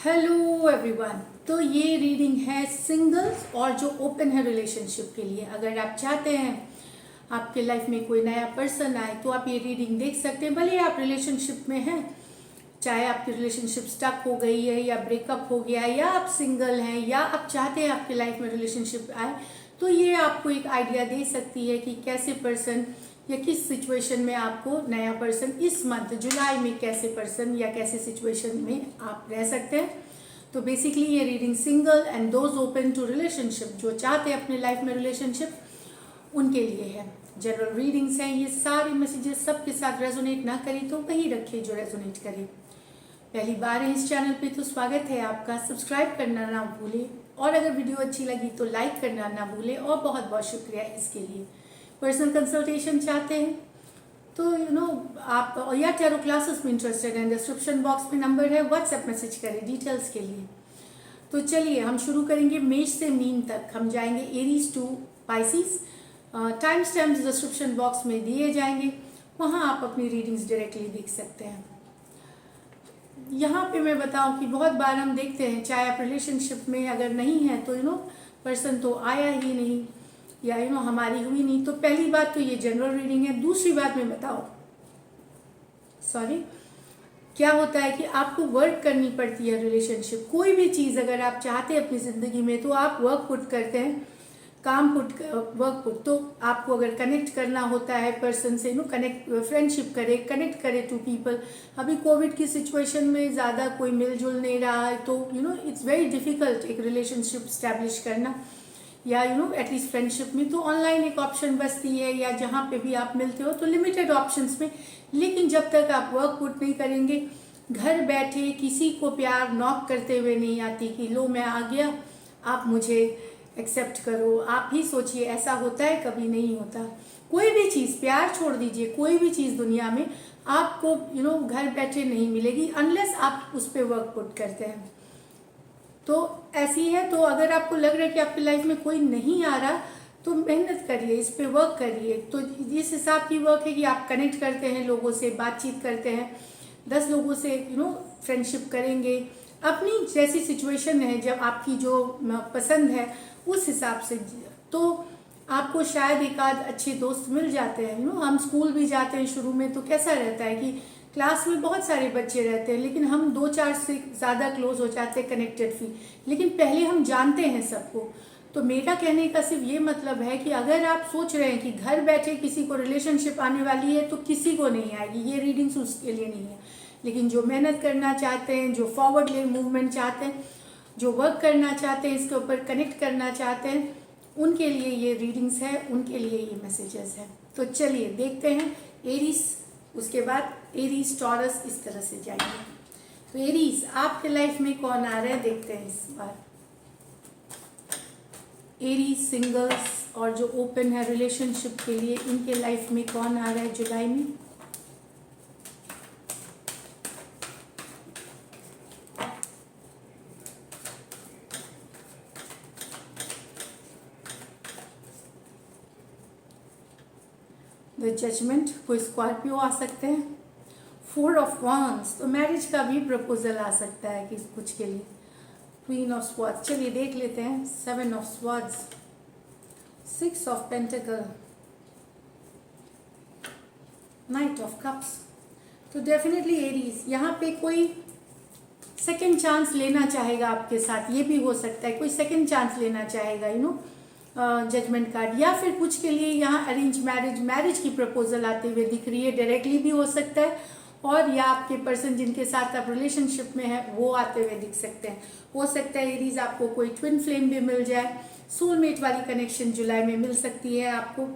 Hello everyone. तो ये reading है सिंगल्स और जो ओपन है रिलेशनशिप के लिए। अगर आप चाहते हैं आपके लाइफ में कोई नया पर्सन आए तो आप ये रीडिंग देख सकते हैं। भले आप रिलेशनशिप में हैं, चाहे आपकी रिलेशनशिप स्टक हो गई है या ब्रेकअप हो गया है, या आप सिंगल हैं, या आप चाहते हैं आपके लाइफ में रिलेशनशिप आए, तो ये आपको एक आइडिया दे सकती है कि कैसे पर्सन या किस सिचुएशन में आपको नया पर्सन इस मंथ जुलाई में कैसे पर्सन या कैसे सिचुएशन में आप रह सकते हैं। तो बेसिकली ये reading single and those open to relationship, जो चाहते हैं अपने लाइफ में रिलेशनशिप, उनके लिए है। जनरल रीडिंग्स हैं, ये सारे मैसेजेस सबके साथ रेजोनेट ना करें तो वही रखिए जो रेजोनेट करे। पहली बार है इस चैनल पे तो स्वागत है आपका। सब्सक्राइब करना ना भूलें, और अगर वीडियो अच्छी लगी तो लाइक करना ना भूलें। और बहुत बहुत शुक्रिया इसके लिए। पर्सनल कंसल्टेशन चाहते हैं तो आप या टैरो क्लासेस में इंटरेस्टेड हैं, डिस्क्रिप्शन बॉक्स में नंबर है, व्हाट्सएप मैसेज करें डिटेल्स के लिए। तो चलिए हम शुरू करेंगे। मेष से मीन तक हम जाएंगे, Aries to Pisces. Time stamps description box में दिए जाएंगे, वहाँ आप अपनी रीडिंग्स डायरेक्टली देख सकते हैं। यहाँ पे मैं बताऊँ कि बहुत बार हम देखते हैं, चाहे आप रिलेशनशिप में अगर नहीं है तो पर्सन तो आया ही नहीं, या हमारी हुई नहीं। तो पहली बात तो ये जनरल रीडिंग है। दूसरी बात मैं बताऊँ, क्या होता है कि आपको वर्क करनी पड़ती है रिलेशनशिप। कोई भी चीज़ अगर आप चाहते हैं अपनी ज़िंदगी में तो आप वर्क पुट करते हैं, वर्क पुट। तो आपको अगर कनेक्ट करना होता है पर्सन से, कनेक्ट, फ्रेंडशिप करे, कनेक्ट करे टू पीपल। अभी कोविड की सिचुएशन में ज़्यादा कोई मिलजुल नहीं रहा है, तो इट्स वेरी डिफिकल्ट एक रिलेशनशिप स्टैब्लिश करना, या एटलीस्ट फ्रेंडशिप में। तो ऑनलाइन एक ऑप्शन बचती है, या जहाँ पे भी आप मिलते हो तो लिमिटेड ऑप्शंस में। लेकिन जब तक आप वर्क पुट नहीं करेंगे, घर बैठे किसी को प्यार नॉक करते हुए नहीं आती कि लो मैं आ गया, आप मुझे एक्सेप्ट करो। आप ही सोचिए, ऐसा होता है? कभी नहीं होता। कोई भी चीज़, प्यार छोड़ दीजिए, कोई भी चीज़ दुनिया में आपको घर बैठे नहीं मिलेगी अनलेस आप उस पर वर्क पुट करते हैं। तो ऐसी है। तो अगर आपको लग रहा है कि आपकी लाइफ में कोई नहीं आ रहा, तो मेहनत करिए, इस पे वर्क करिए। तो इस हिसाब की वर्क है कि आप कनेक्ट करते हैं लोगों से, बातचीत करते हैं, 10 लोगों से फ्रेंडशिप करेंगे। अपनी जैसी सिचुएशन है, जब आपकी जो पसंद है उस हिसाब से, तो आपको शायद एक आध अच्छे दोस्त मिल जाते हैं। हम स्कूल भी जाते हैं शुरू में, तो कैसा रहता है कि क्लास में बहुत सारे बच्चे रहते हैं, लेकिन हम 2-4 से ज़्यादा क्लोज हो जाते हैं, कनेक्टेड फील। लेकिन पहले हम जानते हैं सबको। तो मेरा कहने का सिर्फ ये मतलब है कि अगर आप सोच रहे हैं कि घर बैठे किसी को रिलेशनशिप आने वाली है, तो किसी को नहीं आएगी। ये रीडिंग्स उसके लिए नहीं है। लेकिन जो मेहनत करना चाहते हैं, जो फॉरवर्ड मूवमेंट चाहते हैं, जो वर्क करना चाहते हैं, इसके ऊपर कनेक्ट करना चाहते हैं, उनके लिए ये रीडिंग्स है, उनके लिए ये मैसेजेस है। तो चलिए देखते हैं एरीज, उसके बाद एरीज, टॉरस, इस तरह से जाएंगे। तो एरीज, आपके लाइफ में कौन आ रहा है देखते हैं इस बार। एरीज सिंगल्स और जो ओपन है रिलेशनशिप के लिए, इनके लाइफ में कौन आ रहा है जुलाई में। द जजमेंट, कोई स्कॉर्पियो आ सकते हैं। 4 ऑफ वांड्स, तो मैरिज का भी प्रपोजल आ सकता है कि कुछ के लिए। क्वीन ऑफ स्वॉर्ड्स, चलिए देख लेते हैं। 7 of swords, 6 of pentacle, night of cups. तो डेफिनेटली एरीज यहाँ पे कोई सेकेंड चांस लेना चाहेगा आपके साथ, ये भी हो सकता है। कोई सेकेंड चांस लेना चाहेगा, जजमेंट कार्ड। या फिर कुछ के लिए यहाँ अरेंज मैरिज की प्रपोजल आते हुए दिख रही है, डायरेक्टली भी हो सकता है, और या आपके पर्सन जिनके साथ आप रिलेशनशिप में है वो आते हुए दिख सकते हैं। हो सकता है एरीज आपको कोई ट्विन फ्लेम भी मिल जाए। सोलमेट वाली कनेक्शन जुलाई में मिल सकती है आपको,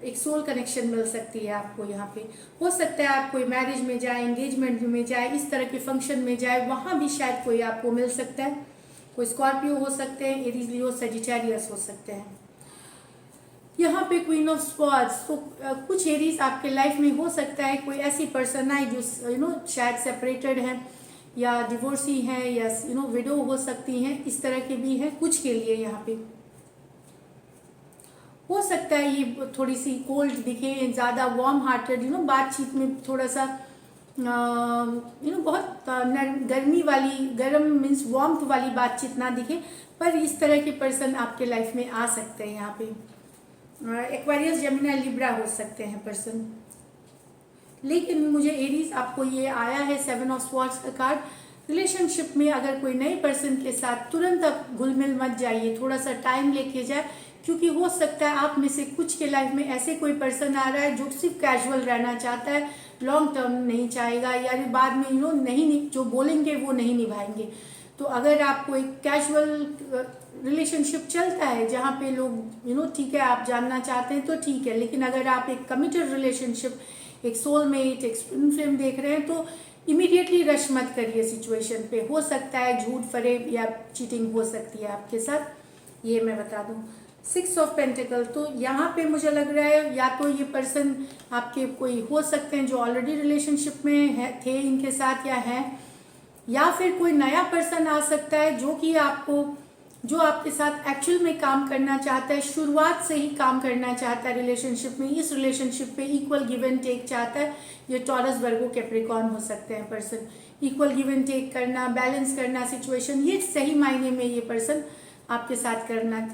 एक सोल कनेक्शन मिल सकती है आपको। यहाँ पे हो सकता है आप कोई मैरिज में जाए, एंगेजमेंट में जाए, इस तरह के फंक्शन में जाए, वहाँ भी शायद कोई आपको मिल सकता है। कोई स्कॉर्पियो हो सकते हैं, एरीज, लियो, सजिटेरियस हो सकते हैं। यहाँ पे क्वीन ऑफ स्वॉर्ड्स, तो कुछ एरीज आपके लाइफ में हो सकता है कोई ऐसी पर्सन आए जो शायद सेपरेटेड है, या डिवोर्सी हैं, या विडो हो सकती हैं, इस तरह के भी हैं कुछ के लिए। यहाँ पे हो सकता है ये थोड़ी सी कोल्ड दिखे, ज़्यादा वार्म हार्टेड, बातचीत में थोड़ा सा बहुत गर्मी वाली, गर्म मीन्स वार्मथ वाली बातचीत ना दिखे, पर इस तरह के पर्सन आपके लाइफ में आ सकते हैं। यहाँ पे एक्वेरियस, जेमिनी, लिब्रा हो सकते हैं पर्सन। लेकिन मुझे एरीज आपको ये आया है 7 ऑफ स्वॉर्ड्स का कार्ड। रिलेशनशिप में अगर कोई नए पर्सन के साथ तुरंत आप घुल मिल मत जाइए, थोड़ा सा टाइम लेके जाए, क्योंकि हो सकता है आप में से कुछ के लाइफ में ऐसे कोई पर्सन आ रहा है जो सिर्फ कैजुअल रहना चाहता है, लॉन्ग टर्म नहीं चाहेगा, या बाद में नहीं जो बोलेंगे वो नहीं निभाएंगे। तो अगर आपको एक कैजुअल रिलेशनशिप चलता है जहाँ पे लोग ठीक है आप जानना चाहते हैं तो ठीक है, लेकिन अगर आप एक कमिटेड रिलेशनशिप, एक सोलमेट, एक ट्विन फ्लेम देख रहे हैं तो इमीडिएटली रश मत करिए सिचुएशन पे। हो सकता है झूठ फरेब या चीटिंग हो सकती है आपके साथ, ये मैं बता दूं। 6 ऑफ पेंटिकल, तो यहाँ पे मुझे लग रहा है या तो ये पर्सन आपके कोई हो सकते हैं जो ऑलरेडी रिलेशनशिप में थे इनके साथ या हैं, या फिर कोई नया पर्सन आ सकता है जो आपके साथ एक्चुअल में काम करना चाहता है, शुरुआत से ही काम करना चाहता है रिलेशनशिप में, इस रिलेशनशिप पे इक्वल गिव एंड टेक चाहता है। ये टॉरस, वर्गो, कैप्रिकॉर्न हो सकते हैं person. Equal give and take करना, बैलेंस करना सिचुएशन, ये सही मायने में ये पर्सन आपके साथ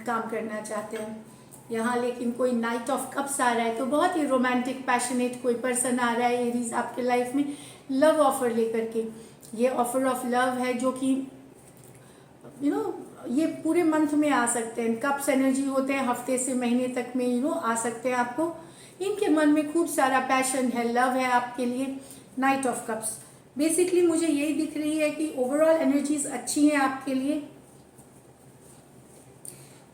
काम करना चाहते हैं यहाँ। लेकिन कोई नाइट ऑफ कप्स आ रहा है, तो बहुत ही रोमांटिक पैशनेट कोई पर्सन आ रहा है एरीज आपके लाइफ में, लव ऑफर लेकर के। ये ऑफर ऑफ लव है जो कि ये पूरे मंथ में आ सकते हैं। कप्स एनर्जी होते हैं, हफ्ते से महीने तक में आ सकते हैं आपको। इनके मन में खूब सारा पैशन है, लव है आपके लिए। नाइट ऑफ कप्स बेसिकली मुझे यही दिख रही है कि ओवरऑल एनर्जीज अच्छी हैं आपके लिए।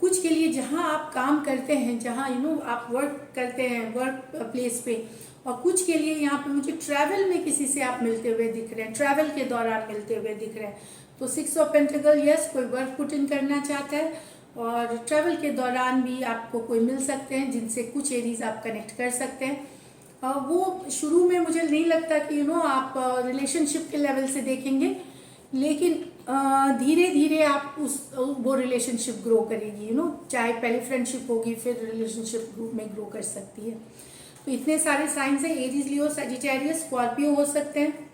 कुछ के लिए जहां आप काम करते हैं, जहां आप वर्क करते हैं वर्क प्लेस पे, और कुछ के लिए यहाँ पे मुझे ट्रैवल में किसी से आप मिलते हुए दिख रहे हैं, ट्रैवल के दौरान मिलते हुए दिख रहे हैं। तो 6 ऑफ पेंटिकल, यस, कोई वर्क पुट इन करना चाहता है, और ट्रैवल के दौरान भी आपको कोई मिल सकते हैं जिनसे कुछ एरीज आप कनेक्ट कर सकते हैं। वो शुरू में मुझे नहीं लगता कि आप रिलेशनशिप के लेवल से देखेंगे, लेकिन धीरे धीरे आप वो रिलेशनशिप ग्रो करेगी। चाहे पहले फ्रेंडशिप होगी फिर रिलेशनशिप में ग्रो कर सकती है। तो इतने सारे साइंस हैं, एरीज, लियो, सजिटेरियस, स्कॉर्पियो हो सकते हैं,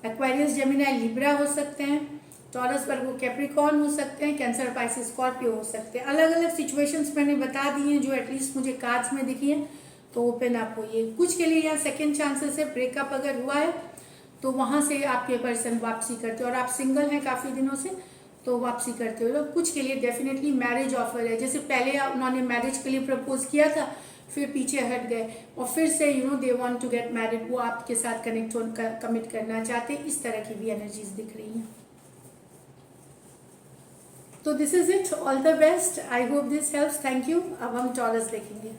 एक्वेरियस, जेमिनी, लिब्रा हो सकते हैं, टॉरस, वर्गो, कैप्रिकॉर्न हो सकते हैं, कैंसर, पाइसेस, स्कॉर्पियो हो सकते हैं। अलग अलग सिचुएशंस मैंने बता दी हैं जो एटलीस्ट मुझे कार्ड्स में दिखी हैं, तो ओपन अप होइए। कुछ के लिए यहाँ सेकेंड चांसेस है, ब्रेकअप अगर हुआ है तो वहां से आपके पर्सन वापसी करते हो, और आप सिंगल हैं काफी दिनों से तो वापसी करते हो। कुछ के लिए डेफिनेटली मैरिज ऑफर है, जैसे पहले उन्होंने मैरिज के लिए प्रपोज किया था, फिर पीछे हट गए और फिर से they want to get married, वो आपके साथ कमिट करना चाहते, इस तरह की भी एनर्जीज दिख रही हैं। तो this is it, all the best, I hope this helps, thank you. अब हम टॉरस देखेंगे।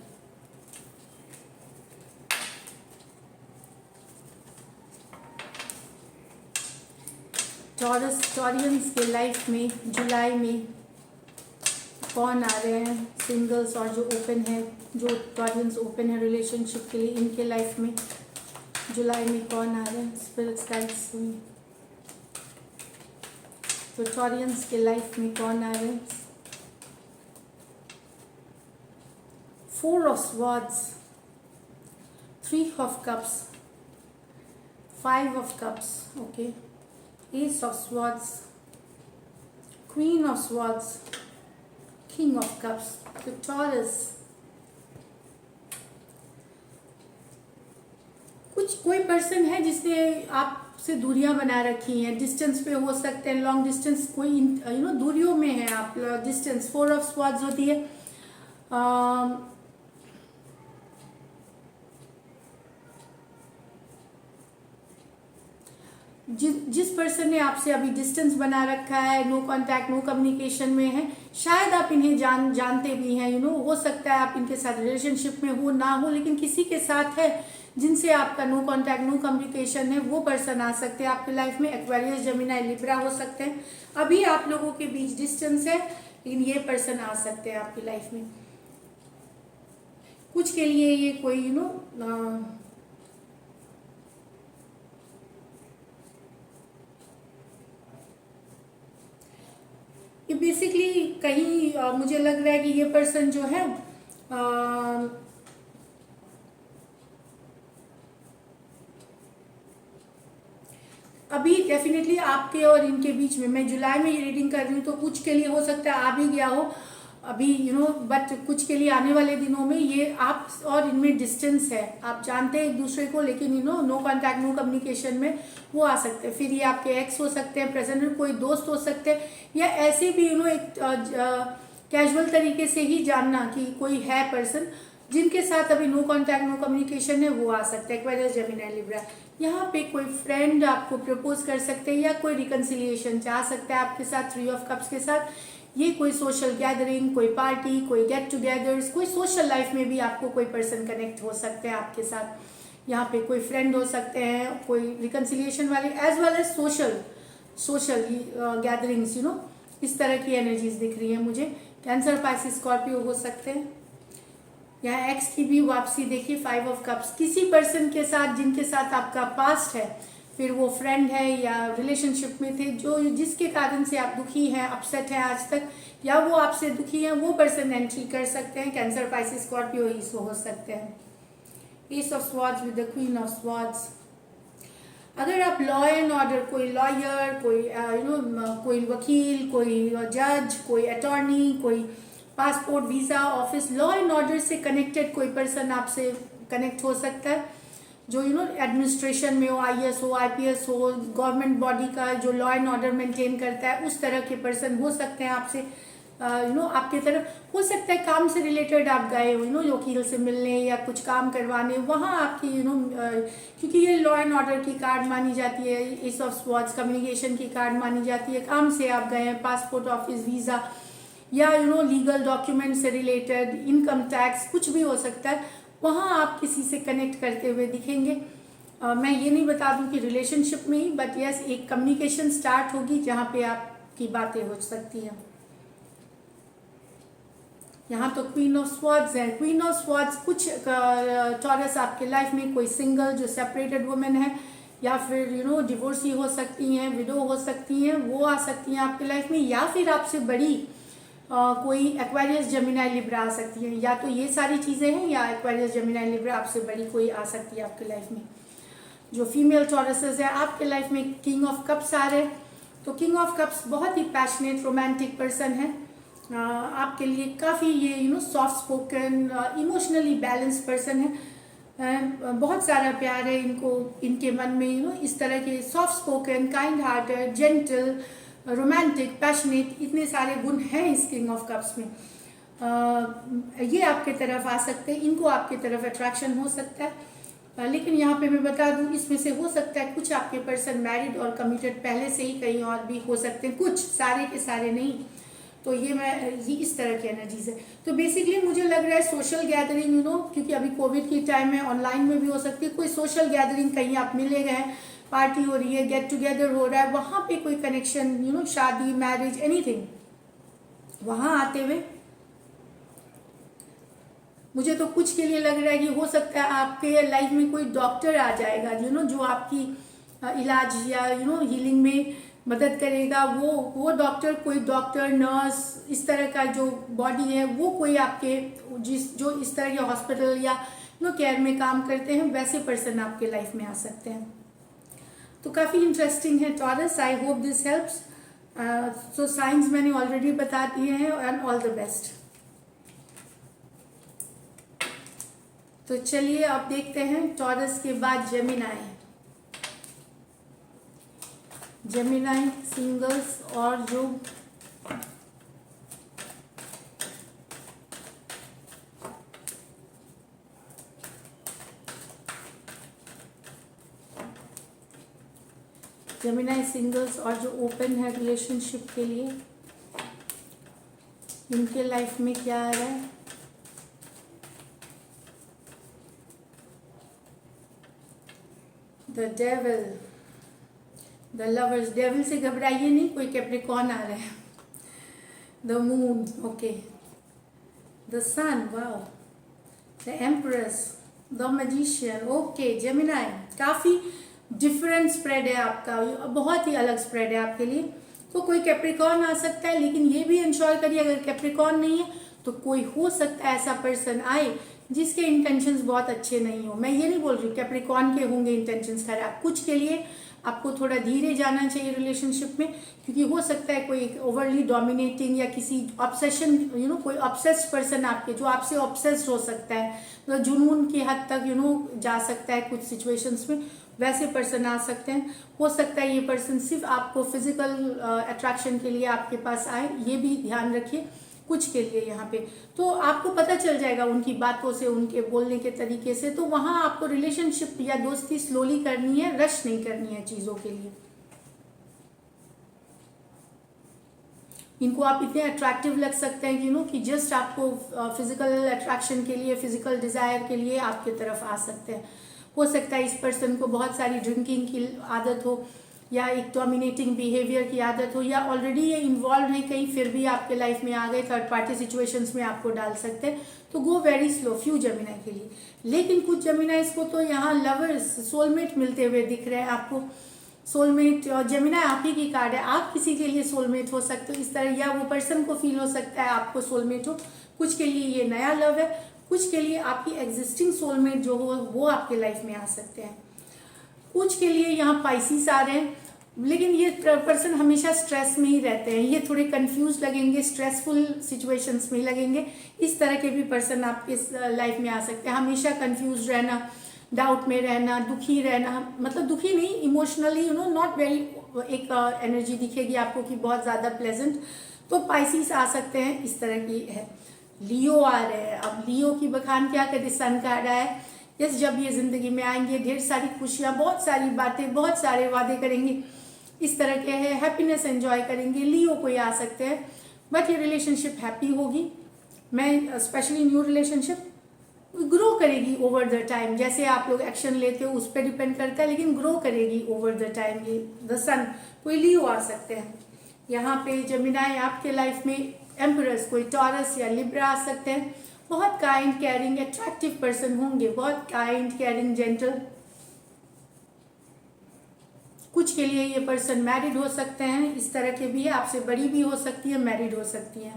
टॉरियंस के लाइफ में जुलाई में कौन आ रहे हैं, सिंगल्स और जो ओपन है, जो टॉरियंस ओपन है रिलेशनशिप के लिए, इनके लाइफ में जुलाई में कौन आ रहे हैं, स्पिरिट्स गाइड्स में। तो टॉरियंस के लाइफ में कौन आ रहे हैं, 4 of swords, 3 of cups, 5 of cups, okay, S of swords, queen of swords, king of cups. तो टॉरस, कोई पर्सन है जिसने आपसे दूरियां बना रखी हैं, डिस्टेंस पे हो सकते हैं, लॉन्ग डिस्टेंस, कोई दूरियों में है आप, डिस्टेंस। 4 ऑफ स्वॉर्ड्स होती है जिस पर्सन ने आपसे अभी डिस्टेंस बना रखा है, नो कांटेक्ट, नो कम्युनिकेशन में है, शायद आप इन्हें जानते भी हैं, हो सकता है आप इनके साथ रिलेशनशिप में हो ना हो, लेकिन किसी के साथ है जिनसे आपका नो कांटेक्ट, नो कम्युनिकेशन है, वो पर्सन आ सकते हैं आपके लाइफ में। एक्वेरियस, जेमिनी, लिब्रा हो सकते हैं। अभी आप लोगों के बीच डिस्टेंस है, लेकिन ये पर्सन आ सकते हैं आपकी लाइफ में। कुछ के लिए ये कोई ये बेसिकली कहीं मुझे लग रहा है कि ये पर्सन जो है डेफिनेटली आपके और इनके बीच में, मैं जुलाई में ये रीडिंग कर रही हूँ तो कुछ के लिए हो सकता है आ भी गया हो अभी, बट कुछ के लिए आने वाले दिनों में ये आप और इनमें डिस्टेंस है, आप जानते हैं एक दूसरे को, लेकिन नो कांटेक्ट, नो कम्युनिकेशन में वो आ सकते हैं। फिर ये आपके एक्स हो सकते हैं, प्रेजेंट में कोई दोस्त हो सकते हैं, या ऐसे भी एक कैजुअल तरीके से ही जानना कि कोई है पर्सन जिनके साथ अभी नो कांटेक्ट, नो कम्युनिकेशन है, वो आ सकते हैं। एक्वेरियस, जेमिनी, लिब्रा, यहाँ पे कोई फ्रेंड आपको प्रपोज कर सकते हैं या कोई रिकन्सिलिएशन चाह सकता है आपके साथ 3 ऑफ कप्स के साथ। ये कोई सोशल गैदरिंग, कोई पार्टी, कोई गेट टुगेदर्स, कोई सोशल लाइफ में भी आपको कोई पर्सन कनेक्ट हो सकते हैं आपके साथ। यहाँ पे कोई फ्रेंड हो सकते हैं, कोई रिकन्सिलिएशन वाले, as well as social gatherings, इस तरह की एनर्जीज दिख रही है मुझे। कैंसर, पाइसिस, स्कॉर्पियो हो सकते हैं। यहाँ एक्स की भी वापसी देखिए, 5 ऑफ कप्स, किसी पर्सन के साथ जिनके साथ आपका पास्ट है, फिर वो फ्रेंड है या रिलेशनशिप में थे, जो जिसके कारण से आप दुखी हैं, अपसेट हैं आज तक, या वो आपसे दुखी हैं, वो पर्सन एंट्री कर सकते हैं। कैंसर, पाइसिस, स्कॉर्पियो ही हो सकते हैं। S of swords with the queen of swords. अगर आप लॉ एंड ऑर्डर, कोई लॉयर, कोई वकील, कोई जज, कोई अटॉर्नी, कोई passport, visa, office, law and order से कनेक्टेड कोई पर्सन आपसे कनेक्ट हो सकता है, जो एडमिनिस्ट्रेशन में हो, IAS हो, IPS हो, गवर्नमेंट बॉडी का जो लॉ एंड ऑर्डर मेंटेन करता है, उस तरह के पर्सन हो सकते हैं आपसे, आपके तरफ। हो सकता है काम से रिलेटेड आप गए हो, वकील से मिलने या कुछ काम करवाने, वहाँ आपकी क्योंकि ये लॉ एंड ऑर्डर की कार्ड मानी जाती है, एस ऑफ स्वॉर्ड्स कम्युनिकेशन की कार्ड मानी जाती है। काम से आप गए हैं, पासपोर्ट ऑफिस, वीज़ा, या लीगल डॉक्यूमेंट से रिलेटेड, इनकम टैक्स, कुछ भी हो सकता है, वहाँ आप किसी से कनेक्ट करते हुए दिखेंगे। मैं ये नहीं बता दूं कि रिलेशनशिप में ही, बट यस, एक कम्युनिकेशन स्टार्ट होगी जहाँ पे आपकी बातें हो सकती हैं। यहाँ तो क्वीन ऑफ स्वॉर्ड्स है। क्वीन ऑफ स्वॉर्ड्स, कुछ टॉरस आपके लाइफ में कोई सिंगल जो सेपरेटेड वुमेन है, या फिर डिवोर्सी हो सकती हैं, विडो हो सकती हैं, वो आ सकती हैं आपके लाइफ में, या फिर आपसे बड़ी कोई एक्वेरियस, जेमिनी, लिब्रा आ सकती है। या तो ये सारी चीज़ें हैं, या एक्वेरियस, जेमिनी, लिब्रा आपसे बड़ी कोई आ सकती है आपके लाइफ में। जो फीमेल टॉरसेस है आपके लाइफ में, किंग ऑफ कप्स आ रहे हैं, तो किंग ऑफ कप्स बहुत ही पैशनेट, रोमांटिक पर्सन है आपके लिए, काफ़ी ये soft spoken, emotionally balance person है। बहुत सारा प्यार है इनको, इनके मन में, इस तरह के soft spoken, kind hearted, gentle, romantic, passionate, इतने सारे गुण हैं इस किंग ऑफ कप्स में। ये आपके तरफ आ सकते हैं, इनको आपके तरफ अट्रैक्शन हो सकता है। लेकिन यहाँ पे मैं बता दूँ, इसमें से हो सकता है कुछ आपके पर्सन मैरिड और कमिटेड पहले से ही, कहीं और भी हो सकते हैं, कुछ, सारे के सारे नहीं। तो ये इस तरह की एनर्जीज है। तो बेसिकली मुझे लग रहा है सोशल गैदरिंग, क्योंकि अभी कोविड की टाइम में ऑनलाइन में भी हो सकती है, कोई सोशल गैदरिंग, कहीं आप मिले गए, पार्टी हो रही है, गेट टुगेदर हो रहा है, वहाँ पे कोई कनेक्शन, शादी, मैरिज, एनीथिंग, वहाँ आते हुए मुझे तो कुछ के लिए लग रहा है कि हो सकता है आपके लाइफ में कोई डॉक्टर आ जाएगा, जो आपकी इलाज या हीलिंग में मदद करेगा। वो डॉक्टर, कोई डॉक्टर, नर्स, इस तरह का जो बॉडी है, वो कोई आपके जो इस तरह के हॉस्पिटल या केयर में काम करते हैं, वैसे पर्सन आपके लाइफ में आ सकते हैं। तो काफ़ी इंटरेस्टिंग है taurus. I hope this helps. So science मैंने ऑलरेडी बता दिए हैं, एंड ऑल द बेस्ट। तो चलिए अब देखते हैं टॉरस के बाद जेमिनी। जेमिनी सिंगल्स और जो जेमिनी सिंगल्स और जो ओपन है रिलेशनशिप के लिए, इनके लाइफ में क्या आ रहा है। The devil, the lovers, devil से घबराइए नहीं, कोई कैप्रिकॉर्न आ रहा है। The moon, okay, the sun, wow, the empress, the magician, okay. Gemini, काफ़ी डिफरेंट स्प्रेड है आपका, बहुत ही अलग स्प्रेड है आपके लिए। तो कोई कैप्रिकॉर्न आ सकता है, लेकिन ये भी इंश्योर करिए अगर कैप्रिकॉर्न नहीं है तो कोई हो सकता है ऐसा पर्सन आए जिसके इंटेंशंस बहुत अच्छे नहीं हो। मैं ये नहीं बोल रही हूँ कैप्रिकॉर्न के होंगे इंटेंशंस खराब, कुछ के लिए आपको थोड़ा धीरे जाना चाहिए रिलेशनशिप में, क्योंकि हो सकता है कोई ओवरली डोमिनेटिंग या किसी ऑब्सेशन कोई ऑब्सेस्ड पर्सन आपके जो आपसे ऑब्सेस्ड हो सकता है, तो जुनून की हद तक जा सकता है कुछ सिचुएशंस में, वैसे पर्सन आ सकते हैं। हो सकता है ये पर्सन सिर्फ आपको फिजिकल अट्रैक्शन के लिए आपके पास आए, ये भी ध्यान रखिए कुछ के लिए यहाँ पे। तो आपको पता चल जाएगा उनकी बातों से, उनके बोलने के तरीके से, तो वहाँ आपको रिलेशनशिप या दोस्ती स्लोली करनी है, रश नहीं करनी है चीज़ों के लिए। इनको आप इतने अट्रैक्टिव लग सकते हैं कि जस्ट आपको फिजिकल अट्रैक्शन के लिए, फिजिकल डिज़ायर के लिए आपके तरफ आ सकते हैं। हो सकता है इस पर्सन को बहुत सारी ड्रिंकिंग की आदत हो, या एक डोमिनेटिंग बिहेवियर की आदत हो, या ऑलरेडी ये इन्वॉल्व है कहीं, फिर भी आपके लाइफ में आ गए, थर्ड पार्टी सिचुएशंस में आपको डाल सकते हैं। तो go very slow few Gemini के लिए। लेकिन कुछ जेमिनाइज को तो यहाँ लवर्स, सोलमेट मिलते हुए दिख रहे हैं आपको। सोलमेट और जेमिनाई आप ही की कार्ड है, आप किसी के लिए सोलमेट हो सकते हो इस तरह, या वो पर्सन को फील हो सकता है आपको सोलमेट हो। कुछ के लिए ये नया लव है, कुछ के लिए आपकी एग्जिस्टिंग सोलमेट जो हो वो आपके लाइफ में आ सकते हैं। कुछ के लिए यहाँ पाइसिस आ रहे हैं, लेकिन ये पर्सन हमेशा स्ट्रेस में ही रहते हैं, ये थोड़े कंफ्यूज लगेंगे, स्ट्रेसफुल सिचुएशंस में लगेंगे। इस तरह के भी पर्सन आपके लाइफ में आ सकते हैं। हमेशा कंफ्यूज रहना, डाउट में रहना, दुखी रहना, मतलब दुखी नहीं, इमोशनली नॉट वेरी, एक एनर्जी दिखेगी आपको कि बहुत ज़्यादा प्लेजेंट। तो पाइसिस आ सकते हैं, इस तरह की है। लियो आ रहे हैं। अब लियो की बखान क्या करे, सन कार्ड आया है। यस, जब ये जिंदगी में आएंगे ढेर सारी खुशियाँ, बहुत सारी बातें, बहुत सारे वादे करेंगे, इस तरह के है, हैप्पीनेस एंजॉय करेंगे। लियो कोई आ सकते हैं, बट ये रिलेशनशिप हैप्पी होगी। मैं स्पेशली न्यू रिलेशनशिप ग्रो करेगी ओवर द टाइम, जैसे आप लोग एक्शन लेते हो उस पर डिपेंड करता है, लेकिन ग्रो करेगी ओवर द टाइम। ये द सन, कोई लियो आ सकते हैं यहाँ पे। जेमिनाई आपके लाइफ में एम्परस, कोई टॉरस या लिब्रा आ सकते हैं। बहुत काइंड, केयरिंग, अट्रैक्टिव पर्सन होंगे, बहुत काइंड, केयरिंग, जेंटल। कुछ के लिए ये पर्सन मैरिड हो सकते हैं, इस तरह के भी है, आपसे बड़ी भी हो सकती है, मैरिड हो सकती है।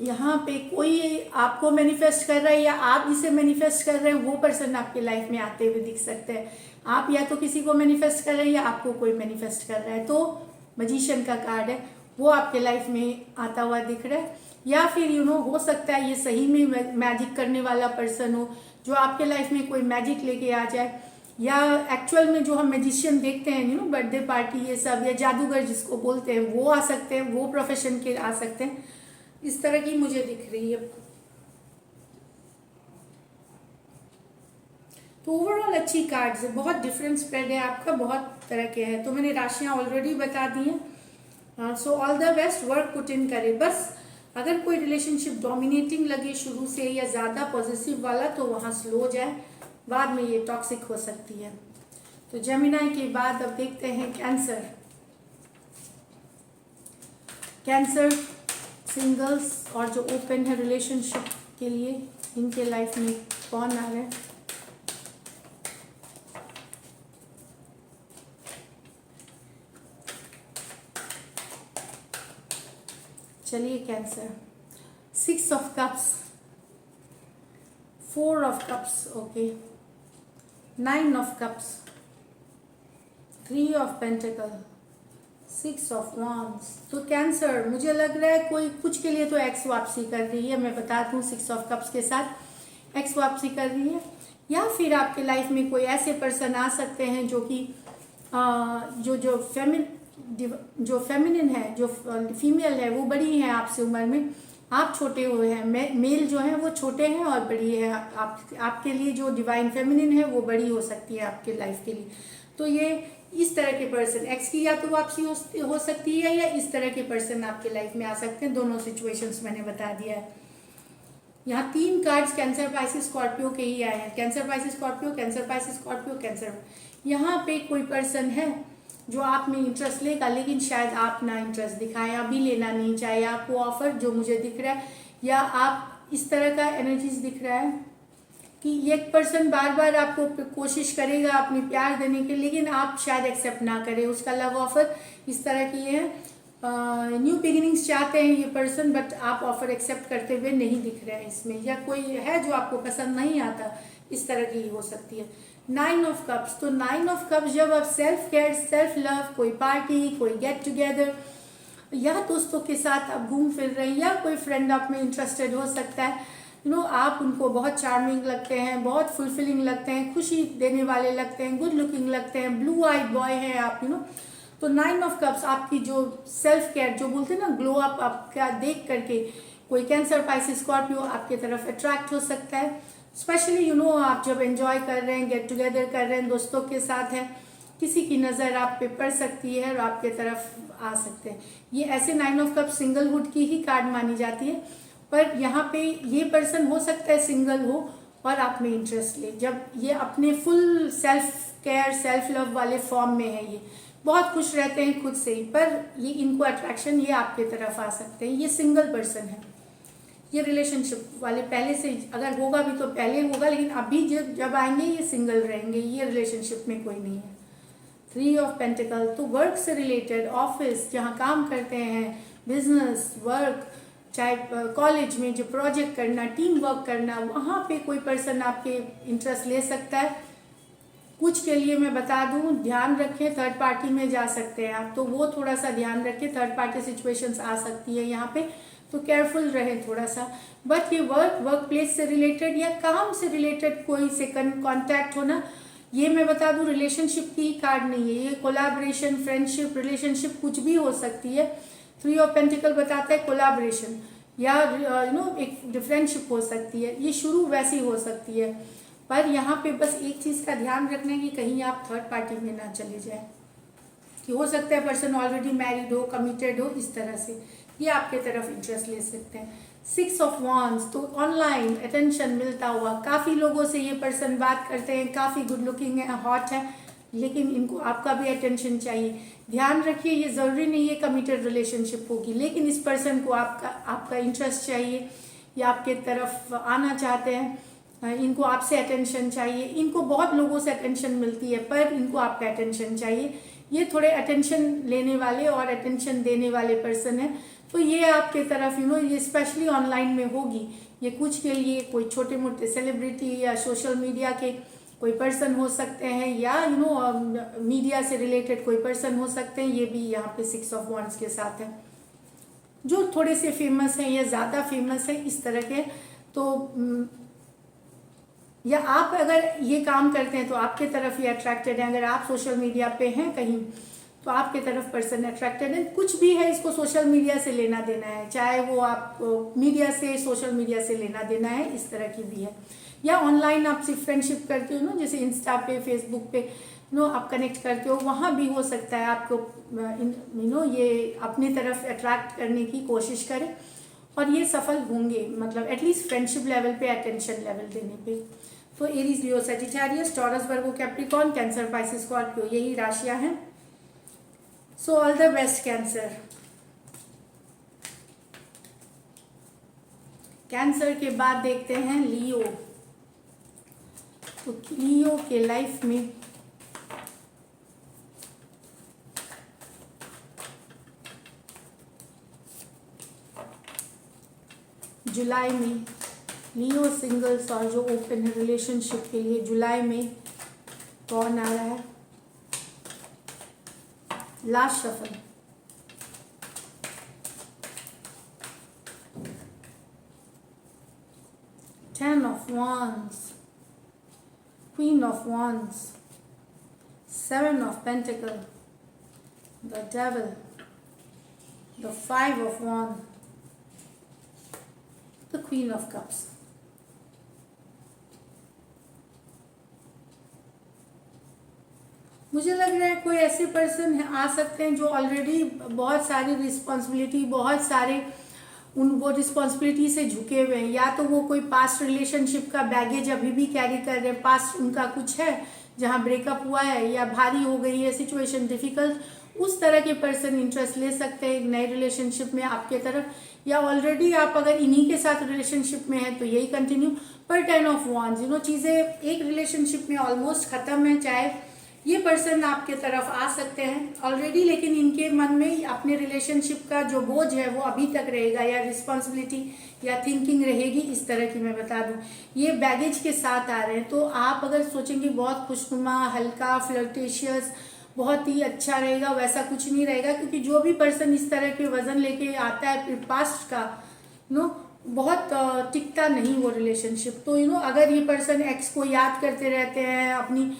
यहाँ पे कोई आपको मैनिफेस्ट कर रहा है या आप इसे मैनिफेस्ट कर रहे हैं, वो पर्सन आपके लाइफ में आते हुए दिख सकते हैं। आप या तो किसी को मैनिफेस्ट कर रहे हैं या आपको कोई मैनिफेस्ट कर रहा है। तो मजिशियन का कार्ड है, वो आपके लाइफ में आता हुआ दिख रहा है। या फिर हो सकता है ये सही में मैजिक करने वाला पर्सन हो, जो आपके लाइफ में कोई मैजिक लेके आ जाए, या एक्चुअल में जो हम मैजिशियन देखते हैं बर्थडे पार्टी ये सब, या जादूगर जिसको बोलते हैं, वो आ सकते हैं, वो प्रोफेशन के आ सकते हैं। इस तरह की मुझे दिख रही है। तो ओवरऑल अच्छी कार्ड्स है, बहुत डिफरेंट स्प्रेड है आपका, बहुत तरह के हैं। तो मैंने राशियां ऑलरेडी बता दी हैं। So all the best, work put in करें। बस अगर कोई रिलेशनशिप डोमिनेटिंग लगे शुरू से या ज़्यादा पॉजिटिव वाला, तो वहाँ स्लो जाए, बाद में ये टॉक्सिक हो सकती है। तो जेमिनाई के बाद अब देखते हैं कैंसर। कैंसर सिंगल्स और जो ओपन है रिलेशनशिप के लिए, इनके लाइफ में कौन आ रहा है। चलिए cancer, 6 of cups, 4 of cups, okay, 9 of cups, 3 of pentacle, 6 of wands. तो कैंसर, मुझे लग रहा है कोई कुछ के लिए तो एक्स वापसी कर रही है। मैं बता दूं 6 ऑफ कप्स के साथ एक्स वापसी कर रही है, या फिर आपके लाइफ में कोई ऐसे पर्सन आ सकते हैं जो कि जो फेमिनिन है, जो फीमेल है, वो बड़ी है आपसे उम्र में, आप छोटे हुए हैं। मेल जो है वो छोटे हैं और बड़ी है। आपके लिए जो डिवाइन फेमिनिन है वो बड़ी हो सकती है आपके लाइफ के लिए। तो ये इस तरह के पर्सन, एक्स की या तो वापसी हो सकती है, या इस तरह के पर्सन आपके लाइफ में आ सकते हैं। दोनों सिचुएशंस मैंने बता दिया है। यहाँ 3 कार्ड्स कैंसर, पाइसिस, स्कॉर्पियो के ही आए हैं। Cancer, Pisces, Scorpio, cancer, Pisces, Scorpio, cancer. यहाँ पे कोई पर्सन है जो आप में इंटरेस्ट लेगा, लेकिन शायद आप ना इंटरेस्ट दिखाएं, अभी लेना नहीं चाहे आपको ऑफर जो मुझे दिख रहा है, या आप इस तरह का एनर्जीज दिख रहा है कि एक पर्सन बार बार आपको कोशिश करेगा अपनी प्यार देने के, लेकिन आप शायद एक्सेप्ट ना करें उसका लव ऑफर। इस तरह की है, न्यू बिगिनिंग्स चाहते हैं ये पर्सन, बट आप ऑफर एक्सेप्ट करते हुए नहीं दिख रहे हैं इसमें, या कोई है जो आपको पसंद नहीं आता, इस तरह की हो सकती है। 9 ऑफ कप्स, तो 9 ऑफ कप्स जब आप सेल्फ केयर, सेल्फ लव, कोई पार्टी, कोई गेट टुगेदर या दोस्तों के साथ आप घूम फिर रहे हैं, या कोई फ्रेंड आप में इंटरेस्टेड हो सकता है, आप उनको बहुत चार्मिंग लगते हैं, बहुत फुलफिलिंग लगते हैं, खुशी देने वाले लगते हैं, गुड लुकिंग लगते हैं, ब्लू आइड बॉय हैं आप, तो 9 ऑफ कप्स आपकी जो सेल्फ केयर, जो बोलते हैं ना ग्लो अप, आपका देख करके कोई कैंसर, पाइसेस, स्कॉर्पियो आपके तरफ अट्रैक्ट हो सकता है। स्पेशली आप जब एंजॉय कर रहे हैं, गेट टुगेदर कर रहे हैं, दोस्तों के साथ हैं, किसी की नज़र आप पे पड़ सकती है और आपके तरफ आ सकते हैं। ये ऐसे 9 ऑफ कप सिंगलहुड की ही कार्ड मानी जाती है, पर यहाँ पे ये पर्सन हो सकता है सिंगल हो और आप में इंटरेस्ट ले, जब ये अपने full self care, self love वाले फॉर्म में है, ये बहुत खुश रहते हैं खुद से ही, पर ये इनको अट्रैक्शन ये आपके तरफ आ सकते हैं। ये सिंगल पर्सन है, ये रिलेशनशिप वाले पहले से, अगर होगा भी तो पहले होगा, लेकिन अभी जब आएंगे ये सिंगल रहेंगे, ये रिलेशनशिप में कोई नहीं है। 3 ऑफ पेंटिकल, तो वर्क से रिलेटेड, ऑफिस जहाँ काम करते हैं, बिजनेस, वर्क, चाहे कॉलेज में जो प्रोजेक्ट करना, टीम वर्क करना, वहाँ पे कोई पर्सन आपके इंटरेस्ट ले सकता है। कुछ के लिए मैं बता दूं, ध्यान रखें, थर्ड पार्टी में जा सकते हैं आप, तो वो थोड़ा सा ध्यान रखें, थर्ड पार्टी सिचुएशंस आ सकती है यहाँ पे, तो केयरफुल रहें थोड़ा सा। बट ये वर्क प्लेस से रिलेटेड या काम से रिलेटेड कोई सेकंड कॉन्टैक्ट होना, ये मैं बता दूं रिलेशनशिप की कार्ड नहीं है, ये कोलैबोरेशन, फ्रेंडशिप, रिलेशनशिप कुछ भी हो सकती है। 3 ऑफ पेंटिकल बताता है कोलैबोरेशन या एक फ्रेंडशिप हो सकती है, ये शुरू वैसी हो सकती है, पर यहाँ पे बस एक चीज़ का ध्यान रखना है कि कहीं आप थर्ड पार्टी में ना चले जाए, कि हो सकता है पर्सन ऑलरेडी मैरिड हो, कमिटेड हो, इस तरह से ये आपके तरफ इंटरेस्ट ले सकते हैं। 6 ऑफ वांड्स, तो ऑनलाइन अटेंशन मिलता हुआ, काफ़ी लोगों से ये पर्सन बात करते हैं, काफ़ी गुड लुकिंग है, हॉट है, लेकिन इनको आपका भी अटेंशन चाहिए। ध्यान रखिए, ये ज़रूरी नहीं है कमिटेड रिलेशनशिप होगी, लेकिन इस पर्सन को आपका इंटरेस्ट चाहिए, या आपके तरफ आना चाहते हैं, इनको आपसे अटेंशन चाहिए, इनको बहुत लोगों से अटेंशन मिलती है, पर इनको आपका अटेंशन चाहिए। ये थोड़े अटेंशन लेने वाले और अटेंशन देने वाले पर्सन है, तो ये आपके तरफ ये स्पेशली ऑनलाइन में होगी। ये कुछ के लिए कोई छोटे मोटे सेलिब्रिटी या सोशल मीडिया के कोई पर्सन हो सकते हैं, या मीडिया से रिलेटेड कोई पर्सन हो सकते हैं, ये भी यहाँ पे 6 ऑफ वांड्स के साथ है, जो थोड़े से फेमस हैं या ज़्यादा फेमस है इस तरह के। तो या आप अगर ये काम करते हैं तो आपके तरफ ये अट्रैक्टेड है, अगर आप सोशल मीडिया पे हैं कहीं तो आपके तरफ पर्सन अट्रैक्टेड है। कुछ भी है, इसको सोशल मीडिया से लेना देना है, चाहे वो आप मीडिया से, सोशल मीडिया से लेना देना है, इस तरह की भी है। या ऑनलाइन आप सिर्फ फ्रेंडशिप करते हो जैसे इंस्टा पे, फेसबुक पे आप कनेक्ट करते हो, वहाँ भी हो सकता है आपको ये अपनी तरफ अट्रैक्ट करने की कोशिश करें, और ये सफल होंगे, मतलब एटलीस्ट फ्रेंडशिप लेवल पे, अटेंशन लेवल देने पे। तो एरीज, लियो, सजिटेरियस, टॉरस, वर्गो, कैप्रिकॉर्न, कैंसर, पाइसेस, स्कॉर्पियो, यही राशियां हैं। So all the best cancer. Cancer के बाद देखते हैं लियो। तो लियो के लाइफ में जुलाई में लियो सिंगल्स और जो ओपन है रिलेशनशिप के लिए, जुलाई में कौन आ रहा है? Last shuffle, Ten of Wands, Queen of Wands, 7 of Pentacles, the Devil, the 5 of Wands, the Queen of Cups. मुझे लग रहा है कोई ऐसे पर्सन आ सकते हैं जो ऑलरेडी बहुत सारी रिस्पॉन्सिबिलिटी, बहुत सारे वो रिस्पॉन्सिबिलिटी से झुके हुए हैं, या तो वो कोई पास्ट रिलेशनशिप का बैगेज अभी भी कैरी कर रहे हैं, पास्ट उनका कुछ है जहाँ ब्रेकअप हुआ है या भारी हो गई है सिचुएशन, डिफिकल्ट, उस तरह के पर्सन इंटरेस्ट ले सकते हैं एक नए रिलेशनशिप में आपके तरफ, या ऑलरेडी आप अगर इन्हीं के साथ रिलेशनशिप में है तो यही कंटिन्यू। पर 10 ऑफ वांड्स, चीज़ें एक रिलेशनशिप में ऑलमोस्ट ख़त्म है, चाहे ये पर्सन आपके तरफ आ सकते हैं ऑलरेडी, लेकिन इनके मन में अपने रिलेशनशिप का जो बोझ है वो अभी तक रहेगा, या रिस्पॉन्सिबिलिटी या थिंकिंग रहेगी, इस तरह की मैं बता दूं। ये बैगेज के साथ आ रहे हैं। तो आप अगर सोचेंगे बहुत खुशनुमा, हल्का, फ्लर्टेशियस, बहुत ही अच्छा रहेगा, वैसा कुछ नहीं रहेगा, क्योंकि जो भी पर्सन इस तरह के वजन लेके आता है पास्ट का, बहुत टिकता नहीं वो रिलेशनशिप। तो अगर ये पर्सन एक्स को याद करते रहते हैं, अपनी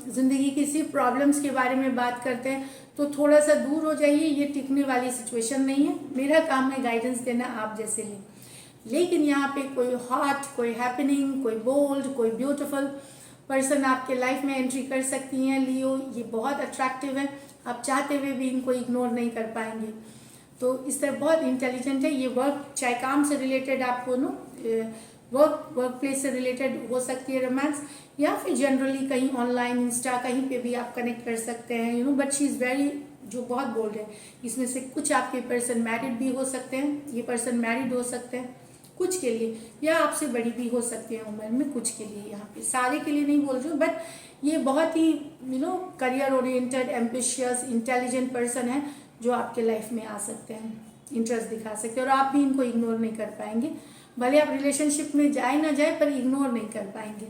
जिंदगी की सिर्फ प्रॉब्लम्स के बारे में बात करते हैं, तो थोड़ा सा दूर हो जाइए। ये टिकने वाली सिचुएशन नहीं है। मेरा काम है गाइडेंस देना, आप जैसे लें। लेकिन यहाँ पे कोई हॉट, कोई हैपनिंग, कोई बोल्ड, कोई ब्यूटीफुल पर्सन आपके लाइफ में एंट्री कर सकती हैं लियो। ये बहुत अट्रैक्टिव है, आप चाहते हुए भी इनको इग्नोर नहीं कर पाएंगे। तो इस तरह बहुत इंटेलिजेंट है ये। वर्क, चाहे काम से रिलेटेड आपको वर्क प्लेस से रिलेटेड हो सकती है रोमांस, या फिर जनरली कहीं ऑनलाइन, इंस्टा, कहीं पे भी आप कनेक्ट कर सकते हैं बट शी इज़ वेरी, जो बहुत बोल्ड है। इसमें से कुछ आपके पर्सन मैरिड भी हो सकते हैं, ये पर्सन मैरिड हो सकते हैं कुछ के लिए, या आपसे बड़ी भी हो सकती है उम्र में कुछ के लिए। यहाँ पे सारे के लिए नहीं बोल रही हूँ, बट ये बहुत ही career oriented, ambitious, intelligent person है जो आपके लाइफ में आ सकते हैं, इंटरेस्ट दिखा सकते हैं, और आप भी इनको इग्नोर नहीं कर पाएंगे। भले आप रिलेशनशिप में जाए ना जाए, पर इग्नोर नहीं कर पाएंगे।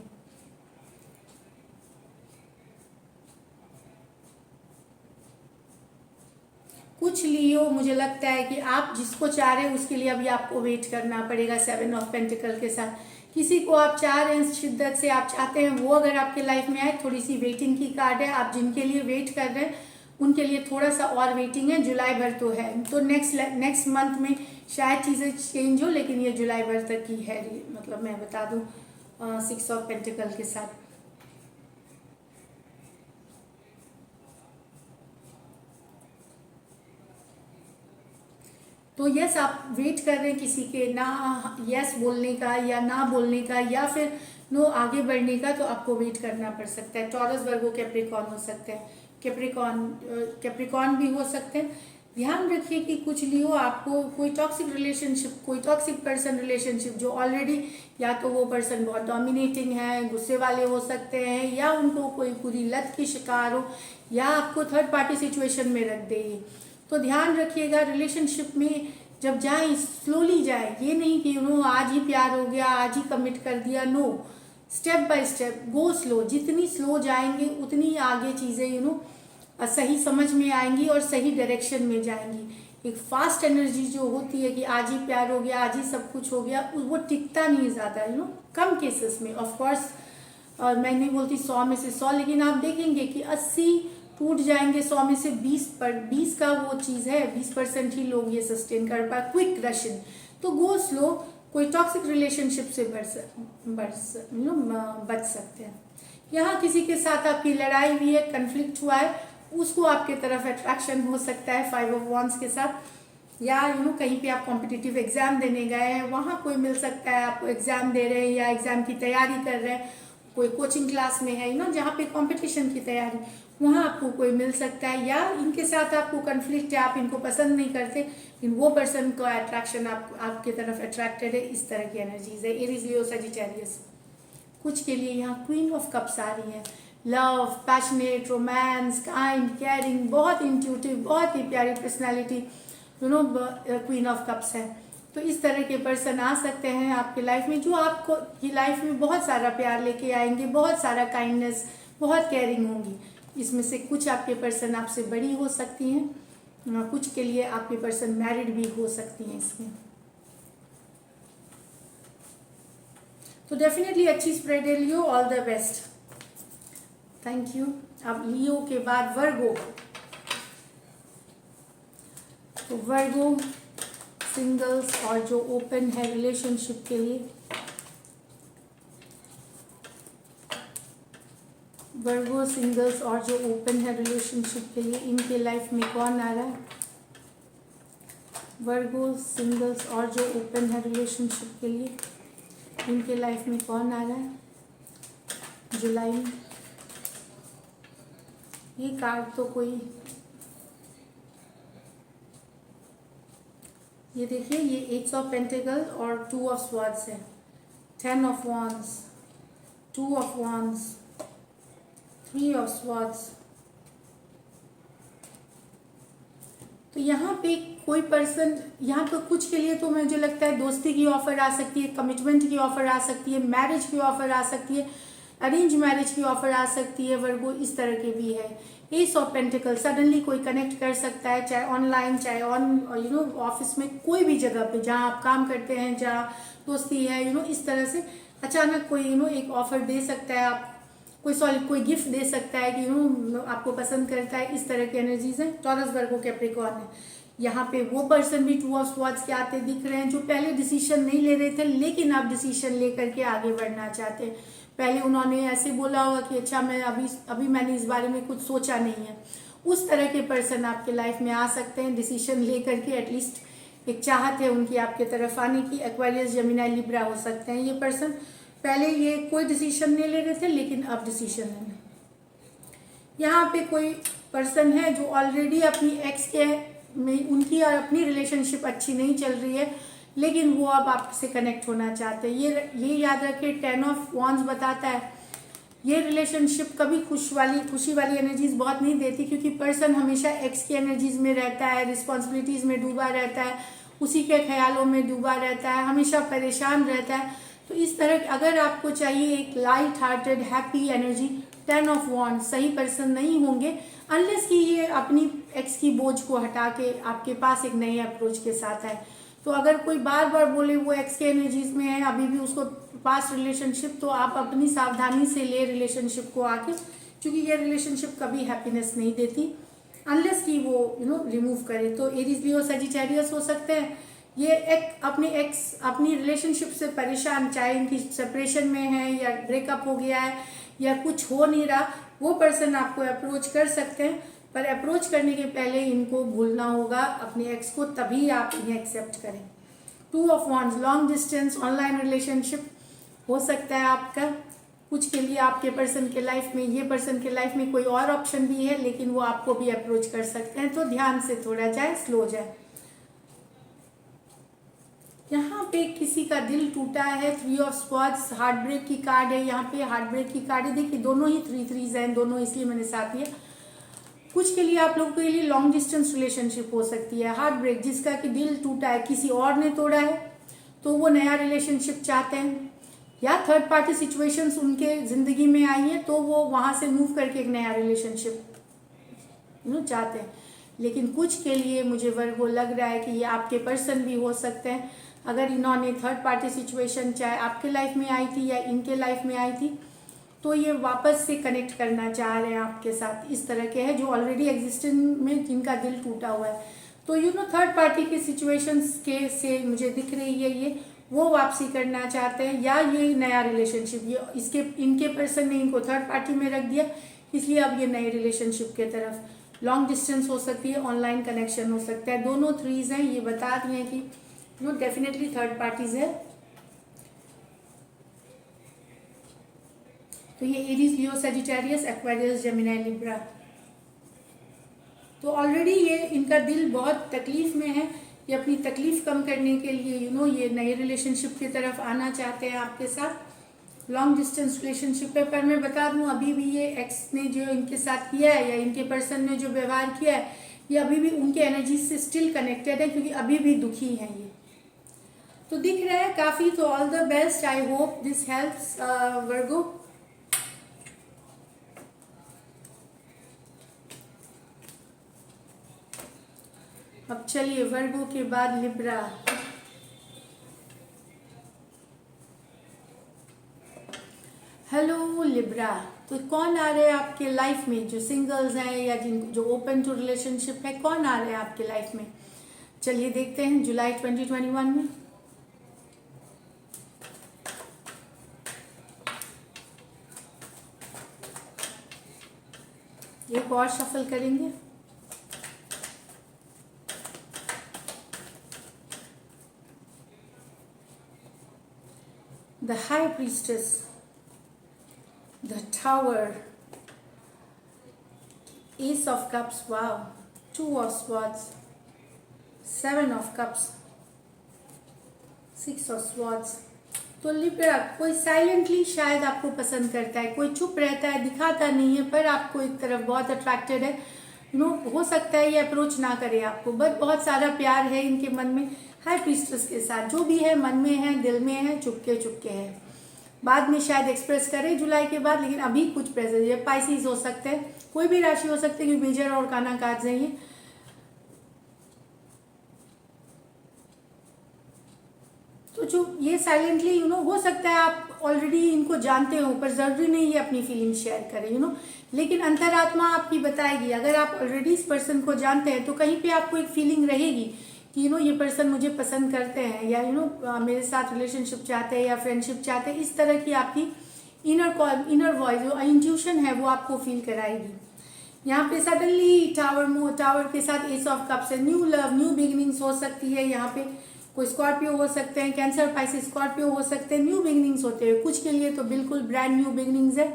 कुछ लियो, मुझे लगता है कि आप जिसको चाह रहे हैं उसके लिए अभी आपको वेट करना पड़ेगा। 7 ऑफ पेंटिकल के साथ किसी को आप चाह रहे हैं, शिद्दत से आप चाहते हैं, वो अगर आपके लाइफ में आए, थोड़ी सी वेटिंग की कार्ड है। आप जिनके लिए वेट कर रहे हैं उनके लिए थोड़ा सा और वेटिंग है। जुलाई भर तो है, तो नेक्स्ट मंथ में शायद चीज़ें चेंज हो, लेकिन ये जुलाई भर तक की है। मतलब मैं बता दूं 6 ऑफ पेंटिकल के साथ। तो यस, आप वेट कर रहे हैं किसी के ना यस बोलने का, या ना बोलने का, या फिर नो आगे बढ़ने का, तो आपको वेट करना पड़ सकता है। टॉरस, वर्गो, कैप्रिकॉर्न हो सकते हैं, कैप्रिकॉर्न भी हो सकते हैं। ध्यान रखिए कि कुछ लियो आपको कोई टॉक्सिक रिलेशनशिप, कोई टॉक्सिक पर्सन रिलेशनशिप जो ऑलरेडी, या तो वो पर्सन बहुत डोमिनेटिंग है, गुस्से वाले हो सकते हैं, या उनको कोई पूरी लत की शिकार हो, या आपको थर्ड पार्टी सिचुएशन में रख दे। तो ध्यान रखिएगा रिलेशनशिप में जब जाए, स्लोली जाए। ये नहीं कि आज ही प्यार हो गया, आज ही कमिट कर दिया। No, step by step go slow. जितनी स्लो जाएंगे उतनी आगे चीज़ें सही समझ में आएंगी और सही डायरेक्शन में जाएंगी। एक फास्ट एनर्जी जो होती है कि आज ही प्यार हो गया, आज ही सब कुछ हो गया, वो टिकता नहीं ज़्यादा। कम केसेस में, ऑफ कोर्स, और मैं नहीं बोलती 100 में से 100, लेकिन आप देखेंगे कि 80 टूट जाएंगे, 100 में से 20 का वो चीज़ है, 20% ही लोग ये सस्टेन कर पाए। क्विक रशिंग, तो गो स्लो। कोई टॉक्सिक रिलेशनशिप से बच सकते हैं। यहाँ किसी के साथ आपकी लड़ाई हुई है, कन्फ्लिक्ट हुआ है, उसको आपके तरफ अट्रैक्शन हो सकता है 5 ऑफ वॉन्ड्स के साथ। या कहीं पे आप कॉम्पिटिटिव एग्जाम देने गए हैं, वहाँ कोई मिल सकता है, आपको एग्जाम दे रहे हैं या एग्जाम की तैयारी कर रहे हैं, कोई कोचिंग क्लास में है जहाँ पे कंपटीशन की तैयारी, वहाँ आपको कोई मिल सकता है। या इनके साथ आपको कन्फ्लिक्ट है, आप इनको पसंद नहीं करते, लेकिन वो पर्सन का अट्रैक्शन आपके तरफ अट्रैक्टेड है। इस तरह की एनर्जीज है। एरीज, लियो, सजिटेरियस। कुछ के लिए यहाँ क्वीन ऑफ कप्स आ रही है। Love, passionate, romance, kind, caring, बहुत इंट्यूटिव, बहुत ही प्यारी पर्सनैलिटी, क्वीन ऑफ कप्स है। तो इस तरह के पर्सन आ सकते हैं आपके लाइफ में, जो आपको की लाइफ में बहुत सारा प्यार लेके आएंगे, बहुत सारा काइंडनेस, बहुत केयरिंग होंगी। इसमें से कुछ आपके पर्सन आपसे बड़ी हो सकती हैं, कुछ के लिए आपके पर्सन मैरिड भी हो सकती हैं इसमें। तो डेफिनेटली अच्छी स्प्रेड है Leo, all the best, thank you. अब लियो के बाद वर्गो। तो वर्गो सिंगल्स और जो ओपन है रिलेशनशिप के लिए, वर्गो सिंगल्स और जो ओपन है रिलेशनशिप के लिए, इनके लाइफ में कौन आ रहा है? वर्गो सिंगल्स और जो ओपन है रिलेशनशिप के लिए, इनके लाइफ में कौन आ रहा है जुलाई में? ये कार्ड तो कोई, ये देखिए, ये 8 ऑफ पेंटिकल और 2 ऑफ स्वॉर्ड्स है, 10 of wands, two of wands, three of swords। तो यहाँ पे कोई पर्सन, यहाँ पे कुछ के लिए तो मुझे लगता है दोस्ती की ऑफर आ सकती है, कमिटमेंट की ऑफर आ सकती है, मैरिज की ऑफर आ सकती है, अरेंज मैरिज की ऑफर आ सकती है। वर्गो इस तरह के भी है। एस ऑफ पेंटिकल, सडनली कोई कनेक्ट कर सकता है, चाहे ऑनलाइन, चाहे ऑन ऑफिस में, कोई भी जगह पे जहाँ आप काम करते हैं, जहाँ दोस्ती है, इस तरह से अचानक कोई एक ऑफर दे सकता है। आप कोई गिफ्ट दे सकता है कि आपको पसंद करता है। इस तरह की एनर्जीज हैं। टॉरस, वर्गो, कैप्रिकॉर्न है। यहाँ पे वो पर्सन भी टू ऑफ स्वॉर्ड्स के आते दिख रहे हैं, जो पहले डिसीजन नहीं ले रहे थे, लेकिन आप डिसीजन लेकर के आगे बढ़ना चाहते हैं। पहले उन्होंने ऐसे बोला होगा कि अच्छा मैं अभी मैंने इस बारे में कुछ सोचा नहीं है। उस तरह के पर्सन आपके लाइफ में आ सकते हैं, डिसीजन ले करके। एटलीस्ट एक चाहत है उनकी आपके तरफ आने की। एक्वेरियस, जेमिनी, लिब्रा हो सकते हैं ये पर्सन। पहले ये कोई डिसीजन नहीं ले रहे थे, लेकिन अब डिसीजन ले रहे हैं। यहाँ पे कोई पर्सन है जो ऑलरेडी अपनी एक्स के में, उनकी और अपनी रिलेशनशिप अच्छी नहीं चल रही है, लेकिन वो अब आपसे कनेक्ट होना चाहते हैं। ये याद रखिए, 10 ऑफ wands बताता है ये रिलेशनशिप कभी खुशी वाली एनर्जीज बहुत नहीं देती, क्योंकि पर्सन हमेशा एक्स की एनर्जीज में रहता है, रिस्पॉन्सिबिलिटीज में डूबा रहता है, उसी के ख्यालों में डूबा रहता है, हमेशा परेशान रहता है। तो इस तरह अगर आपको चाहिए एक light hearted happy energy, 10 of wands सही पर्सन नहीं होंगे, अनलेस कि ये अपनी एक्स की बोझ को हटा के आपके पास एक नए अप्रोच के साथ है। तो अगर कोई बार बार बोले वो एक्स के एनर्जीज में है, अभी भी उसको पास्ट रिलेशनशिप, तो आप अपनी सावधानी से ले रिलेशनशिप को आके, क्योंकि ये रिलेशनशिप कभी हैप्पीनेस नहीं देती अनलेस कि वो रिमूव करे। तो एरीज, लियो, सजिटेरियस हो सकते हैं। ये अपनी रिलेशनशिप से परेशान, चाहे इनकी सेपरेशन में है या ब्रेकअप हो गया है या कुछ हो नहीं रहा, वो पर्सन आपको अप्रोच कर सकते हैं। पर अप्रोच करने के पहले इनको भूलना होगा अपने एक्स को, तभी आप इन्हें एक्सेप्ट करें। Two of wands, long distance, online relationship हो सकता है आपका। कुछ के लिए आपके पर्सन के लाइफ में, ये पर्सन के लाइफ में कोई और ऑप्शन भी है, लेकिन वो आपको भी अप्रोच कर सकते हैं। तो ध्यान से थोड़ा जाए, स्लो जाए। यहाँ पे किसी का दिल टूटा है, 3 ऑफ swords, हार्ट ब्रेक की कार्ड है। यहाँ पे हार्ट ब्रेक की कार्ड है। देखिए दोनों ही 3 हैं, दोनों इसलिए मैंने साथ लिया। कुछ के लिए आप लोगों के लिए लॉन्ग डिस्टेंस रिलेशनशिप हो सकती है। हार्ट ब्रेक, जिसका कि दिल टूटा है, किसी और ने तोड़ा है, तो वो नया रिलेशनशिप चाहते हैं, या थर्ड पार्टी सिचुएशंस उनके जिंदगी में आई है, तो वो वहां से मूव करके एक नया रिलेशनशिप चाहते हैं। लेकिन कुछ के लिए मुझे वर्गो लग रहा है कि ये आपके पर्सन भी हो सकते हैं। अगर इन्होंने थर्ड पार्टी सिचुएशन चाहे आपके लाइफ में आई थी या इनके लाइफ में आई थी, तो ये वापस से कनेक्ट करना चाह रहे हैं आपके साथ। इस तरह के हैं जो ऑलरेडी एग्जिस्टेंस में जिनका दिल टूटा हुआ है। तो थर्ड पार्टी के सिचुएशंस के से मुझे दिख रही है ये वो वापसी करना चाहते हैं, या ये नया रिलेशनशिप, ये इनके पर्सन ने इनको थर्ड पार्टी में रख दिया, इसलिए अब ये नए रिलेशनशिप के तरफ। लॉन्ग डिस्टेंस हो सकती है, ऑनलाइन कनेक्शन हो सकता है। दोनों 3s हैं, ये बता दिए हैं कि डेफिनेटली थर्ड पार्टीज है। तो ये एरीज, लियो, सजिटेरियस, एक्वेरियस, जेमिनी, लिब्रा। तो ऑलरेडी ये इनका दिल बहुत तकलीफ में है। ये अपनी तकलीफ कम करने के लिए ये नए रिलेशनशिप की तरफ आना चाहते हैं आपके साथ। लॉन्ग डिस्टेंस रिलेशनशिप है। पर मैं बता दूं, अभी भी ये एक्स ने जो इनके साथ किया है या इनके पर्सन ने जो व्यवहार किया है, ये अभी भी उनके एनर्जी से स्टिल कनेक्टेड है, क्योंकि अभी भी दुखी हैं ये। तो दिख रहा है काफी। तो all the best, I hope this helps Virgo. अब चलिए वर्गो के बाद लिब्रा। हेलो लिब्रा, तो कौन आ रहे हैं आपके लाइफ में? जो सिंगल्स हैं या जो ओपन टू रिलेशनशिप है, कौन आ रहे हैं आपके लाइफ में? चलिए देखते हैं जुलाई 2021 में। एक और शफल करेंगे। The High Priestess, the Tower, Ace of Cups, wow, 2 of Swords, 7 of Cups, 6 of Swords, तो लिब्रा, कोई साइलेंटली शायद आपको पसंद करता है, कोई चुप रहता है, दिखाता नहीं है, पर आपको एक तरफ बहुत अट्रैक्टेड है। हो सकता है ये अप्रोच ना करे आपको, बट बहुत सारा प्यार है इनके मन में। हाई प्रीस्टेस के साथ जो भी है, मन में है, दिल में है, चुपके चुपके है, बाद में शायद एक्सप्रेस करें जुलाई के बाद, लेकिन अभी कुछ प्रेजेंस है। पाइसिस हो सकते हैं, कोई भी राशि हो सकती है, मेजर और काना कार्ड्स हैं ये। तो जो ये साइलेंटली हो सकता है आप ऑलरेडी इनको जानते हो, पर जरूरी नहीं ये अपनी फीलिंग शेयर करें लेकिन अंतरात्मा आपकी बताएगी। अगर आप ऑलरेडी इस पर्सन को जानते हैं तो कहीं पे आपको एक फीलिंग रहेगी कि ये पर्सन मुझे पसंद करते हैं, या मेरे साथ रिलेशनशिप चाहते हैं या फ्रेंडशिप चाहते हैं। इस तरह की आपकी इनर वॉइस, जो इंट्यूशन है, वो आपको फील कराएगी। यहाँ पे सडनली टावर के साथ एस ऑफ कप्स है। न्यू लव, न्यू बिगिनिंग्स हो सकती है। यहाँ पे कोई स्कॉर्पियो हो सकते हैं, कैंसर, पाइसिस, स्कॉर्पियो हो सकते हैं। न्यू बिगिनिंग्स होते हैं कुछ के लिए, तो बिल्कुल ब्रांड न्यू बिगिनिंग्स है।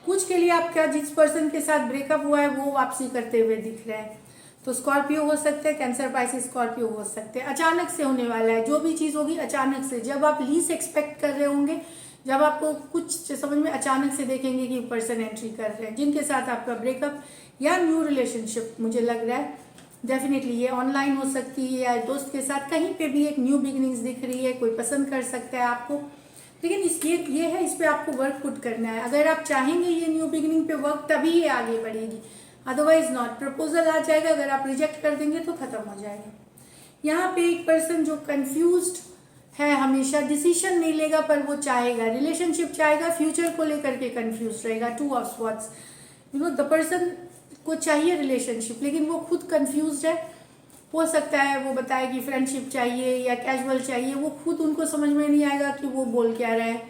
कुछ के लिए आपका जिस पर्सन के साथ ब्रेकअप हुआ है वो वापसी करते हुए दिख रहा है। तो स्कॉर्पियो हो सकते हैं, कैंसर, पाइसिस, स्कॉर्पियो हो सकते हैं। अचानक से होने वाला है, जो भी चीज़ होगी अचानक से, जब आप लीस्ट एक्सपेक्ट कर रहे होंगे, जब आपको कुछ समझ में अचानक से देखेंगे कि पर्सन एंट्री कर रहे हैं। जिनके साथ आपका ब्रेकअप या न्यू रिलेशनशिप मुझे लग रहा है, डेफिनेटली ये ऑनलाइन हो सकती है या दोस्त के साथ, कहीं पे भी एक न्यू बिगिनिंग्स दिख रही है। कोई पसंद कर सकता है आपको, लेकिन ये है, इस पे आपको वर्क पुट करना है। अगर आप चाहेंगे ये न्यू बिगिनिंग पे वर्क, तभी ये आगे बढ़ेगी, अदरवाइज नॉट। प्रपोजल आ जाएगा, अगर आप रिजेक्ट कर देंगे तो खत्म हो जाएगा। यहाँ पे एक पर्सन जो कंफ्यूज्ड है, हमेशा डिसीजन नहीं लेगा, पर वो चाहेगा, रिलेशनशिप चाहेगा, फ्यूचर को लेकर के कंफ्यूज रहेगा। Two of swords, the person को चाहिए रिलेशनशिप, लेकिन वो खुद कंफ्यूज है। हो सकता है वो बताए कि फ्रेंडशिप चाहिए या कैजुअल चाहिए, वो खुद उनको समझ में नहीं आएगा कि वो बोल क्या रहा है,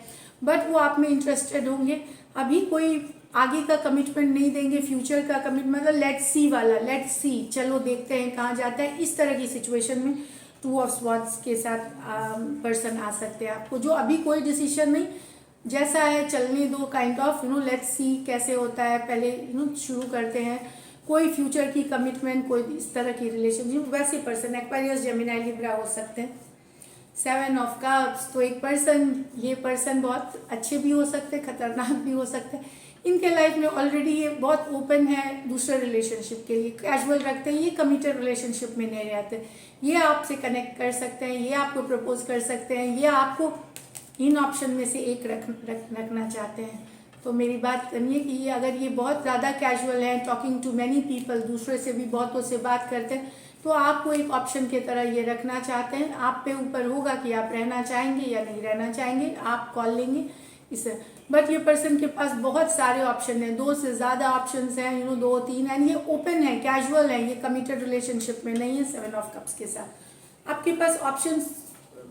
बट वो आप में इंटरेस्टेड होंगे। अभी कोई आगे का कमिटमेंट नहीं देंगे, फ्यूचर का कमिटमेंट, मतलब लेट्स सी वाला, लेट्स सी, चलो देखते हैं कहाँ जाता है, इस तरह की सिचुएशन में टू ऑफ स्वॉर्ड्स के साथ पर्सन आ सकते हैं आपको, जो अभी कोई डिसीजन नहीं, जैसा है चलने दो, काइंड ऑफ लेट्स सी कैसे होता है, पहले शुरू करते हैं। कोई फ्यूचर की कमिटमेंट, कोई इस तरह की रिलेशनशिप, वैसे पर्सन एक्वेरियस, जेमिनी, लिब्रा हो सकते हैं। 7 ऑफ कप्स, तो एक पर्सन, ये पर्सन बहुत अच्छे भी हो सकते हैं, खतरनाक भी हो सकते हैं। इनके लाइफ में ऑलरेडी ये बहुत ओपन है दूसरे रिलेशनशिप के लिए, कैजुअल रखते हैं, ये कमिटेड रिलेशनशिप में नहीं रहते। ये आपसे कनेक्ट कर सकते हैं, ये आपको प्रपोज कर सकते हैं, ये आपको इन ऑप्शन में से एक रखना चाहते हैं। तो मेरी बात करिए कि ये अगर ये बहुत ज़्यादा कैजुअल है, टॉकिंग टू मैनी पीपल, दूसरे से भी बहुतों से बात करते हैं, तो आपको एक ऑप्शन की तरह ये रखना चाहते हैं। आप पे ऊपर होगा कि आप रहना चाहेंगे या नहीं रहना चाहेंगे, आप कॉल लेंगे इसे। बट ये पर्सन के पास बहुत सारे ऑप्शन हैं, 2 से ज़्यादा ऑप्शन हैं, 2 3, एंड ये ओपन है, कैजुअल है, ये कमिटेड रिलेशनशिप में नहीं है। 7 ऑफ कप्स के साथ आपके पास ऑप्शंस,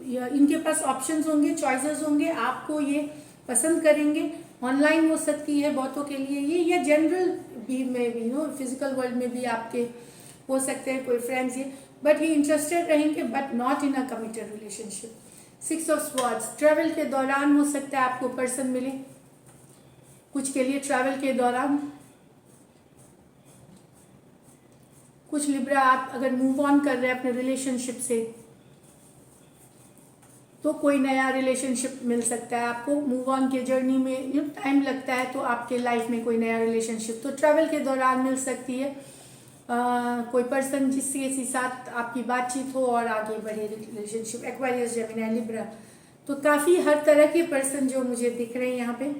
इनके पास ऑप्शंस होंगे, चॉइसेस होंगे, आपको ये पसंद करेंगे। ऑनलाइन हो सकती है बहुतों के लिए ये, या जनरल भी में भी फिजिकल वर्ल्ड में भी आपके हो सकते हैं कोई फ्रेंड्स ये, बट ये इंटरेस्टेड रहेंगे, but not in a committed relationship. 6 of swords, travel के दौरान हो सकता है आपको पर्सन मिले, कुछ के लिए ट्रैवल के दौरान। कुछ लिब्रा, आप अगर मूव ऑन कर रहे हैं अपने रिलेशनशिप से, तो कोई नया रिलेशनशिप मिल सकता है आपको। मूव ऑन के जर्नी में टाइम लगता है, तो आपके लाइफ में कोई नया रिलेशनशिप तो ट्रैवल के दौरान मिल सकती है। कोई पर्सन जिसके साथ आपकी बातचीत हो और आगे बढ़े रिलेशनशिप। एक्वेरियस, जेमिनी, लिब्रा, तो काफ़ी हर तरह के पर्सन जो मुझे दिख रहे हैं यहाँ पे।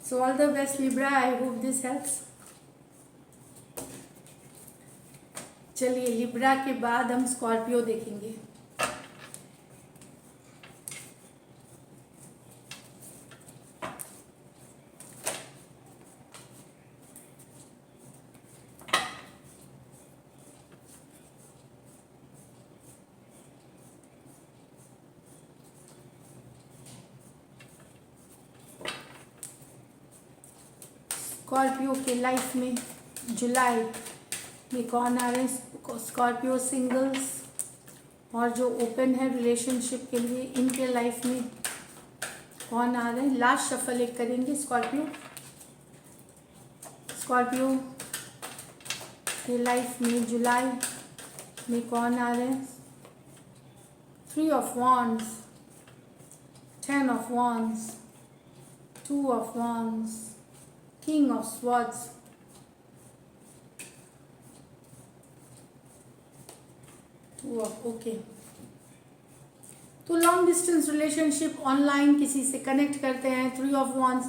So all the best Libra, I hope this helps. चलिए, लिब्रा के बाद हम स्कॉर्पियो देखेंगे। स्कॉर्पियो के लाइफ में जुलाई में कौन आ रहे हैं? स्कॉर्पियो सिंगल्स और जो ओपन है रिलेशनशिप के लिए, इनके लाइफ में कौन आ रहे हैं? लास्ट शफल एक करेंगे। स्कॉर्पियो के लाइफ में जुलाई में कौन आ रहे हैं? 3 of Wands, 10 of Wands, 2 of Wands, King of Swords, okay. तो लॉन्ग डिस्टेंस रिलेशनशिप, ऑनलाइन किसी से कनेक्ट करते हैं, 3 ऑफ वॉन्ड्स।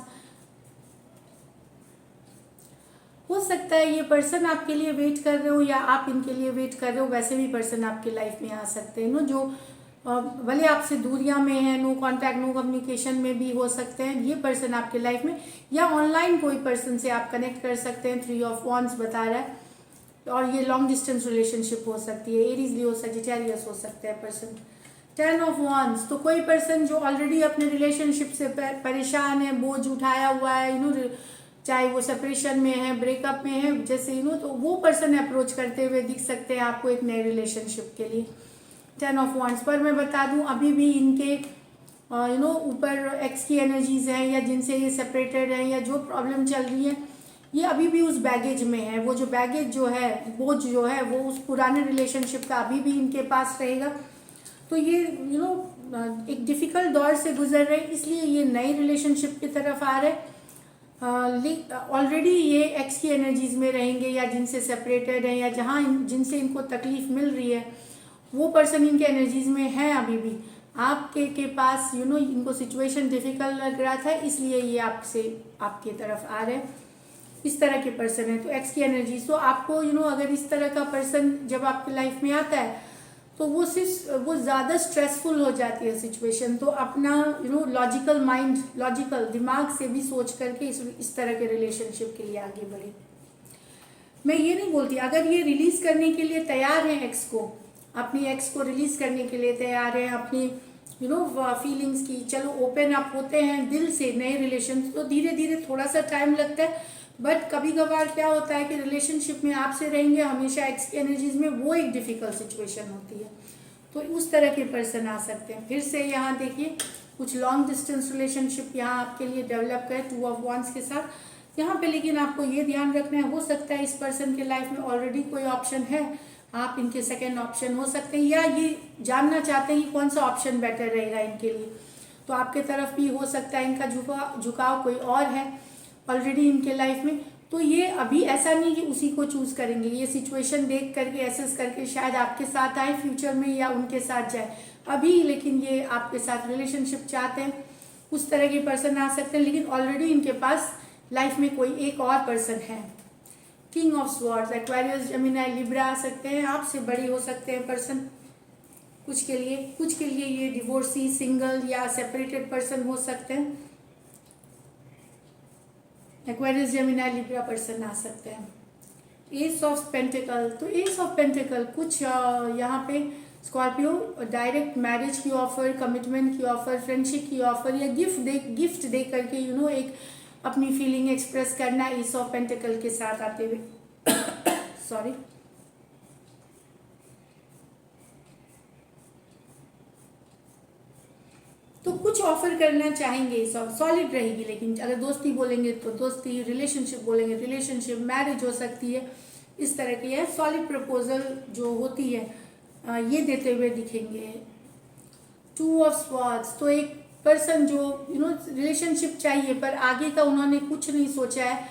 हो सकता है ये पर्सन आपके लिए वेट कर रहे हो या आप इनके लिए वेट कर रहे हो। वैसे भी पर्सन आपके लाइफ में आ सकते हैं नो, जो भले आपसे दूरियां में है, नो कांटेक्ट नो कम्युनिकेशन में भी हो सकते हैं ये पर्सन आपके लाइफ में, या ऑनलाइन कोई पर्सन से आप कनेक्ट कर सकते हैं। 3 ऑफ वॉन्ड्स बता रहा है, और ये लॉन्ग डिस्टेंस रिलेशनशिप हो सकती है, एरीज लियो सजिटेरियस हो सकता है पर्सन। 10 ऑफ वॉन्ड्स, तो कोई पर्सन जो ऑलरेडी अपने रिलेशनशिप से परेशान है, बोझ उठाया हुआ है, चाहे वो सेपरेशन में है, ब्रेकअप में है, जैसे तो वो पर्सन अप्रोच करते हुए दिख सकते हैं आपको एक नए रिलेशनशिप के लिए 10 ऑफ वॉन्ड्स। पर मैं बता दूं अभी भी इनके ऊपर एक्स की एनर्जीज हैं, या जिनसे ये सेपरेटेड हैं, या जो प्रॉब्लम चल रही है ये अभी भी उस बैगेज में है। वो जो बैगेज जो है, बोझ जो है, वो उस पुराने रिलेशनशिप का अभी भी इनके पास रहेगा। तो ये एक डिफिकल्ट दौर से गुजर रहे, इसलिए ये नए रिलेशनशिप की तरफ आ रहे। ऑलरेडी ये एक्स की एनर्जीज में रहेंगे, या जिनसे सेपरेटेड है, या जहाँ जिनसे इनको तकलीफ मिल रही है वो पर्सन इनके एनर्जीज में है अभी भी। आपके पास इनको सिचुएशन डिफिकल्ट लग रहा था, इसलिए ये आपके तरफ आ रहे हैं। इस तरह के पर्सन है तो एक्स की एनर्जी। तो आपको अगर इस तरह का पर्सन जब आपकी लाइफ में आता है तो वो ज़्यादा स्ट्रेसफुल हो जाती है सिचुएशन। तो अपना लॉजिकल माइंड, लॉजिकल दिमाग से भी सोच करके इस तरह के रिलेशनशिप के लिए आगे बढ़े। मैं ये नहीं बोलती, अगर ये रिलीज करने के लिए तैयार है एक्स को, अपनी एक्स को रिलीज करने के लिए तैयार है, अपनी फीलिंग्स की, चलो ओपन अप होते हैं दिल से नए रिलेशन, तो धीरे धीरे थोड़ा सा टाइम लगता है। बट कभी कभार क्या होता है कि रिलेशनशिप में आपसे रहेंगे हमेशा एक्स की एनर्जीज में, वो एक डिफिकल्ट सिचुएशन होती है। तो उस तरह के पर्सन आ सकते हैं। फिर से यहाँ देखिए कुछ लॉन्ग डिस्टेंस रिलेशनशिप यहाँ आपके लिए डेवलप करे 2 ऑफ वॉन्ड्स के साथ यहाँ पे। लेकिन आपको ये ध्यान रखना है, हो सकता है इस पर्सन के लाइफ में ऑलरेडी कोई ऑप्शन है, आप इनके सेकेंड ऑप्शन हो सकते हैं, या ये जानना चाहते हैं कि कौन सा ऑप्शन बेटर रहेगा इनके लिए। तो आपके तरफ भी हो सकता है इनका झुकाव कोई और है ऑलरेडी इनके लाइफ में। तो ये अभी ऐसा नहीं कि उसी को चूज करेंगे, ये सिचुएशन देख करके एसेस करके शायद आपके साथ आए फ्यूचर में, या उनके साथ जाए अभी, लेकिन ये आपके साथ रिलेशनशिप चाहते हैं। उस तरह के पर्सन आ सकते हैं, लेकिन ऑलरेडी इनके पास लाइफ में कोई एक और पर्सन है। King of swords, Aquarius, Gemini, Libra आ सकते हैं, आपसे बड़ी हो सकते हैं पर्सन। कुछ के लिए ये डिवोर्सी, सिंगल या सेपरेटेड पर्सन हो सकते हैं। एक्वेरियस, जेमिनी, लिब्रा पर्सन आ सकते हैं। एस ऑफ पेंटिकल, तो एस ऑफ पेंटिकल कुछ यहाँ पे स्कॉर्पियो डायरेक्ट मैरिज की ऑफर, कमिटमेंट की ऑफर, फ्रेंडशिप की ऑफर, या गिफ्ट दे करके एक अपनी फीलिंग एक्सप्रेस करना एस ऑफ पेंटिकल के साथ आते हुए सॉरी। तो कुछ ऑफर करना चाहेंगे, सब सॉलिड रहेगी। लेकिन अगर दोस्ती बोलेंगे तो दोस्ती, रिलेशनशिप बोलेंगे रिलेशनशिप, मैरिज हो सकती है, इस तरह की है। सॉलिड प्रपोजल जो होती है ये देते हुए दिखेंगे। 2 ऑफ स्वॉर्ड्स, तो एक पर्सन जो रिलेशनशिप चाहिए पर आगे का उन्होंने कुछ नहीं सोचा है,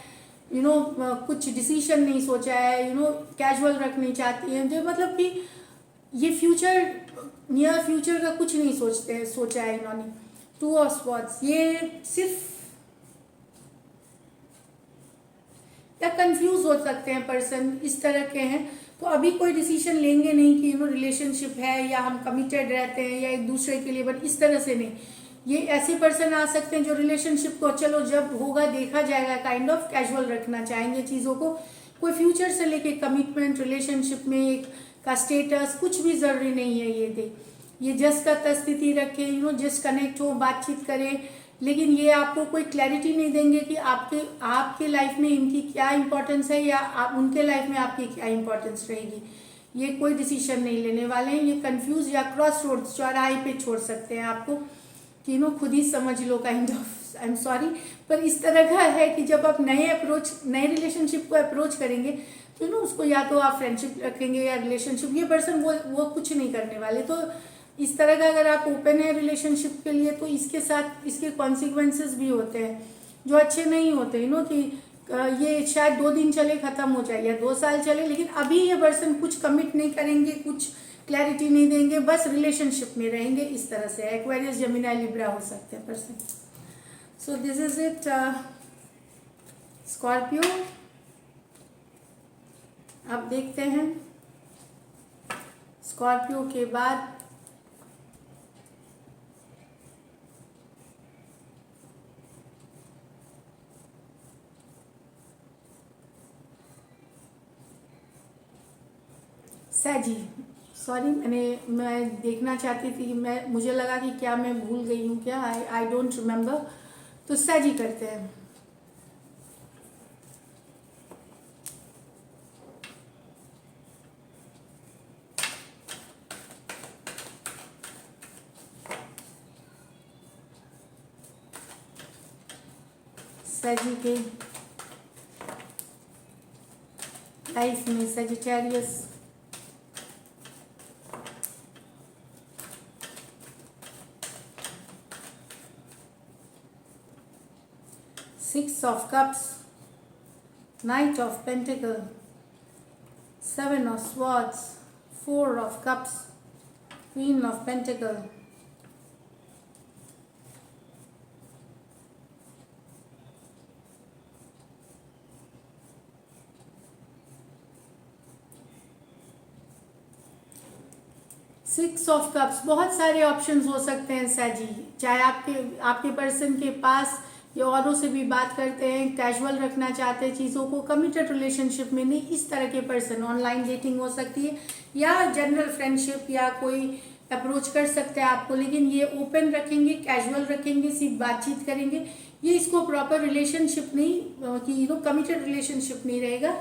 कुछ डिसीजन नहीं सोचा है, कैजुअल रखनी चाहती है, जो मतलब कि ये फ्यूचर, नियर फ्यूचर का कुछ नहीं सोचा है इन्होंने। 2 ऑफ स्वॉर्ड्स, ये सिर्फ या कंफ्यूज हो सकते हैं पर्सन, इस तरह के हैं। तो अभी कोई डिसीजन लेंगे नहीं कि रिलेशनशिप है या हम कमिटेड रहते हैं या एक दूसरे के लिए, बट इस तरह से नहीं। ये ऐसे पर्सन आ सकते हैं जो रिलेशनशिप को चलो जब होगा देखा जाएगा काइंड ऑफ कैजुअल रखना चाहेंगे चीज़ों को। कोई फ्यूचर से लेके कमिटमेंट, रिलेशनशिप में एक का स्टेटस कुछ भी जरूरी नहीं है। ये जस्ट का स्थिति रखे, जस्ट कनेक्ट हो, बातचीत करें, लेकिन ये आपको कोई क्लैरिटी नहीं देंगे कि आपके लाइफ में इनकी क्या इंपॉर्टेंस है, या उनके लाइफ में आपकी क्या इंपॉर्टेंस रहेगी। ये कोई डिसीजन नहीं लेने वाले हैं। ये कंफ्यूज या क्रॉस रोड्स, चौराहे पे छोड़ सकते हैं आपको कि खुद ही समझ लो kind of. I am sorry, पर इस तरह का है कि जब आप नए रिलेशनशिप को अप्रोच करेंगे तो उसको या तो आप फ्रेंडशिप रखेंगे या रिलेशनशिप, ये पर्सन वो कुछ नहीं करने वाले। तो इस तरह का अगर आप ओपन है रिलेशनशिप के लिए तो इसके साथ इसके कॉन्सिक्वेंसेस भी होते हैं जो अच्छे नहीं होते, कि ये शायद 2 दिन चले खत्म हो जाए या 2 साल चले, लेकिन अभी ये पर्सन कुछ कमिट नहीं करेंगे, कुछ क्लैरिटी नहीं देंगे, बस रिलेशनशिप में रहेंगे। इस तरह से एक्वेरियस, जेमिनी, लिब्रा हो सकते हैं person. So this is it Scorpio. अब देखते हैं स्कॉर्पियो के बाद सैजी। सॉरी, मैं देखना चाहती थी, मुझे लगा कि क्या मैं भूल गई हूँ क्या, आई डोंट रिमेम्बर। तो सैजी करते हैं। सैजी के लाइफ में Sagittarius, Six of Cups, Knight of Pentacle, Seven of Swords, Four of Cups, Queen of Pentacle, six of cups. बहुत सारे ऑप्शंस हो सकते हैं सैजी, चाहे आपके पर्सन के पास ये औरों से भी बात करते हैं, कैजुअल रखना चाहते हैं चीज़ों को, कमिटेड रिलेशनशिप में नहीं, इस तरह के पर्सन। ऑनलाइन डेटिंग हो सकती है या जनरल फ्रेंडशिप, या कोई अप्रोच कर सकते हैं आपको, लेकिन ये ओपन रखेंगे, कैजुअल रखेंगे, सिर्फ बातचीत करेंगे। ये इसको प्रॉपर रिलेशनशिप नहीं, कि कमिटेड रिलेशनशिप नहीं रहेगा।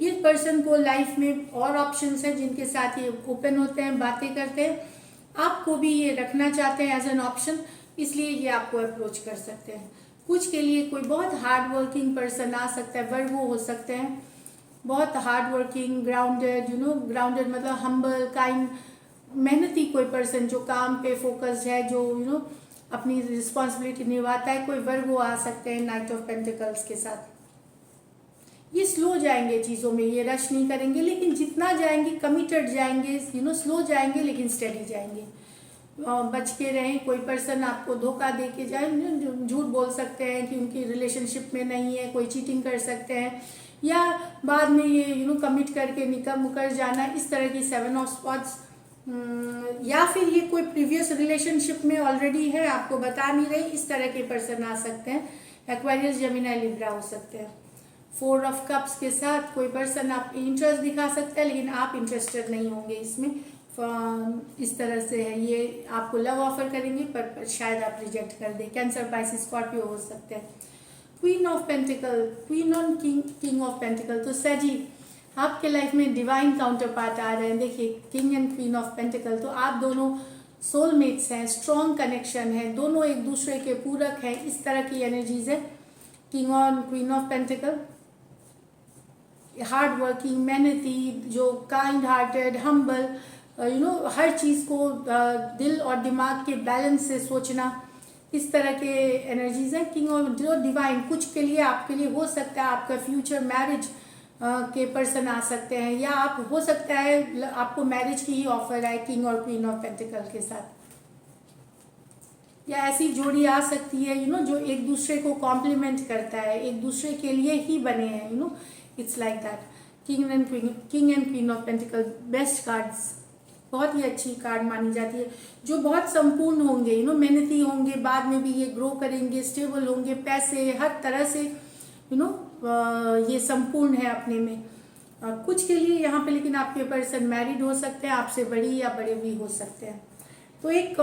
ये पर्सन को लाइफ में और ऑप्शंस हैं जिनके साथ ये ओपन होते हैं, बातें करते हैं। आपको भी ये रखना चाहते हैं एज एन ऑप्शन, इसलिए ये आपको अप्रोच कर सकते हैं। कुछ के लिए कोई बहुत हार्ड वर्किंग पर्सन आ सकता है, वर्गो हो सकते हैं, बहुत हार्ड वर्किंग, ग्राउंडेड, ग्राउंडेड मतलब हम्बल, काइंड, मेहनती कोई पर्सन जो काम पे फोकस्ड है, जो अपनी रिस्पॉन्सिबिलिटी निभाता है, कोई वर्गो आ सकते हैं नाइट ऑफ पेंटिकल्स के साथ। ये स्लो जाएंगे चीज़ों में, ये रश नहीं करेंगे, लेकिन जितना जाएंगे कमिटेड जाएंगे, स्लो जाएंगे लेकिन स्टेडी जाएंगे। बच के रहें, कोई पर्सन आपको धोखा दे के जाए, झूठ बोल सकते हैं कि उनकी रिलेशनशिप में नहीं है, कोई चीटिंग कर सकते हैं, या बाद में ये कमिट करके मुकर जाना, इस तरह की 7 ऑफ स्पॉट्स। या फिर ये कोई प्रीवियस रिलेशनशिप में ऑलरेडी है, आपको बता नहीं रही, इस तरह के पर्सन आ सकते हैं। एक्वेरियस, जेमिनी, लिब्रा हो सकते हैं। 4 ऑफ कप्स के साथ कोई पर्सन आप इंटरेस्ट दिखा सकता है, लेकिन आप इंटरेस्टेड नहीं होंगे इसमें, इस तरह से है। ये आपको लव ऑफर करेंगे पर शायद आप रिजेक्ट कर दें। कैंसर, पाइसिस, स्कॉर्पियो हो सकते हैं। Queen of pentacle, queen on king of pentacle. तो सैजी, आपके लाइफ में डिवाइन काउंटर पार्ट आ रहे हैं। देखिए, king and queen of pentacle, तो आप दोनों सोलमेट्स हैं, स्ट्रॉन्ग कनेक्शन है, दोनों एक दूसरे के पूरक हैं, इस तरह की एनर्जीज है। King on queen of pentacle, hard working, मेहनती, जो काइंड हार्टेड, हम्बल, हर चीज़ को दिल और दिमाग के बैलेंस से सोचना, इस तरह के एनर्जीज हैं। किंग ऑफ जो डिवाइन, कुछ के लिए आपके लिए हो सकता है आपका फ्यूचर मैरिज के पर्सन आ सकते हैं, या आप हो सकता है आपको मैरिज की ही ऑफर आए किंग और क्वीन ऑफ पेंटिकल के साथ, या ऐसी जोड़ी आ सकती है जो एक दूसरे को कॉम्प्लीमेंट करता है, एक दूसरे के लिए ही बने हैं, it's like that. King and queen of pentacle, best cards, बहुत ही अच्छी कार्ड मानी जाती है, जो बहुत संपूर्ण होंगे, मेहनती होंगे, बाद में भी ये ग्रो करेंगे, स्टेबल होंगे, पैसे हर तरह से ये संपूर्ण है अपने में। कुछ के लिए यहाँ पे, लेकिन आपके पर्सन मैरिड हो सकते हैं, आपसे बड़ी या बड़े भी हो सकते हैं। तो एक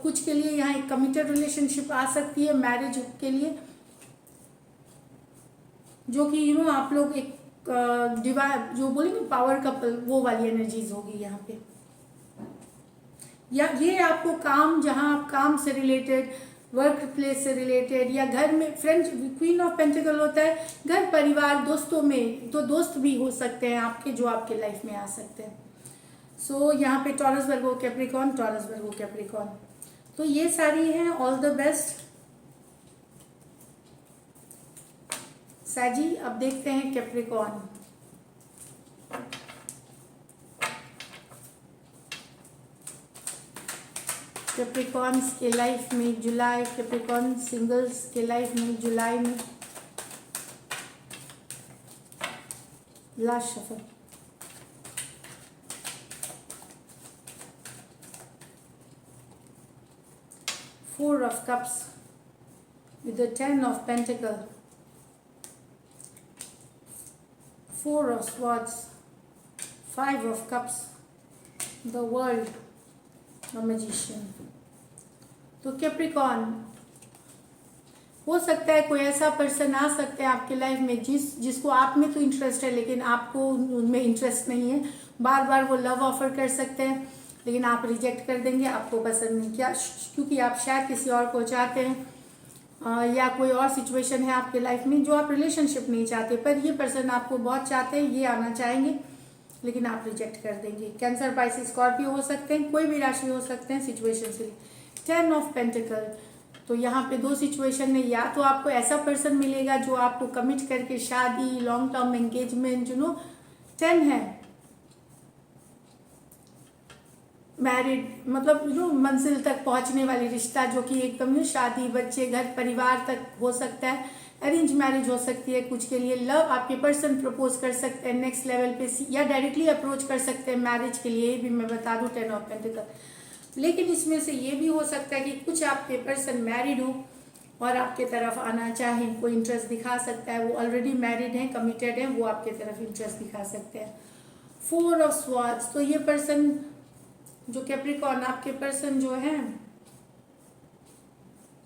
कुछ के लिए यहाँ एक कमिटेड रिलेशनशिप आ सकती है मैरिज के लिए, जो कि आप लोग एक जो बोलेंगे पावर कपल, वो वाली एनर्जीज होगी यहाँ पे। या ये आपको काम, जहाँ आप काम से रिलेटेड, वर्क प्लेस से रिलेटेड, या घर में फ्रेंड्स, क्वीन ऑफ पेंटिकल होता है घर परिवार दोस्तों में, तो दोस्त भी हो सकते हैं आपके, जो आपके लाइफ में आ सकते हैं। सो यहाँ पे Taurus Virgo Capricorn, Taurus Virgo Capricorn. तो ये सारी हैं। ऑल द बेस्ट साजी। अब देखते हैं कैप्रिकॉर्न। कैप्रिकॉर्न्स के लाइफ में जुलाई, कैप्रिकॉर्न सिंगल्स के लाइफ में जुलाई में last shuffle. Four of cups with the 10 of pentacle, four of swords, five of cups, the world, the magician। तो कैप्रिकॉर्न, हो सकता है कोई ऐसा पर्सन आ सकता है आपके लाइफ में जिसको आप में तो इंटरेस्ट है लेकिन आपको उनमें इंटरेस्ट नहीं है। बार बार वो लव ऑफर कर सकते हैं लेकिन आप रिजेक्ट कर देंगे, आपको पसंद नहीं किया क्योंकि आप शायद किसी और को चाहते हैं, या कोई और सिचुएशन है आपके लाइफ में जो आप रिलेशनशिप नहीं चाहते, पर ये पर्सन आपको बहुत चाहते हैं, ये आना चाहेंगे लेकिन आप रिजेक्ट कर देंगे। कैंसर, पाइसिस, स्कॉर्पियो हो सकते हैं, कोई भी राशि हो सकते हैं सिचुएशन से। 10 ऑफ पेंटिकल, तो यहाँ पे दो सिचुएशन है, या तो आपको ऐसा पर्सन मिलेगा जो आपको कमिट करके शादी, लॉन्ग टर्म एंगेजमेंट, 10 है मैरिड, मतलब मंजिल तक पहुंचने वाली रिश्ता जो कि एकदम शादी, बच्चे, घर परिवार तक हो सकता है। अरेंज मैरिज हो सकती है कुछ के लिए। लव, आपके पर्सन प्रपोज कर सकते हैं नेक्स्ट लेवल पे, या डायरेक्टली अप्रोच कर सकते हैं मैरिज के लिए, भी मैं बता दूं 10 ऑफ पेंटिकल। लेकिन इसमें से ये भी हो सकता है कि कुछ आपके पर्सन मैरिड हो और आपके तरफ आना चाहें, कोई इंटरेस्ट दिखा सकता है, वो ऑलरेडी मैरिड हैं, कमिटेड हैं, वो आपके तरफ इंटरेस्ट दिखा सकते हैं। 4 ऑफ स्वॉर्ड्स, तो ये पर्सन जो कैप्रिकॉर्न, आपके पर्सन जो है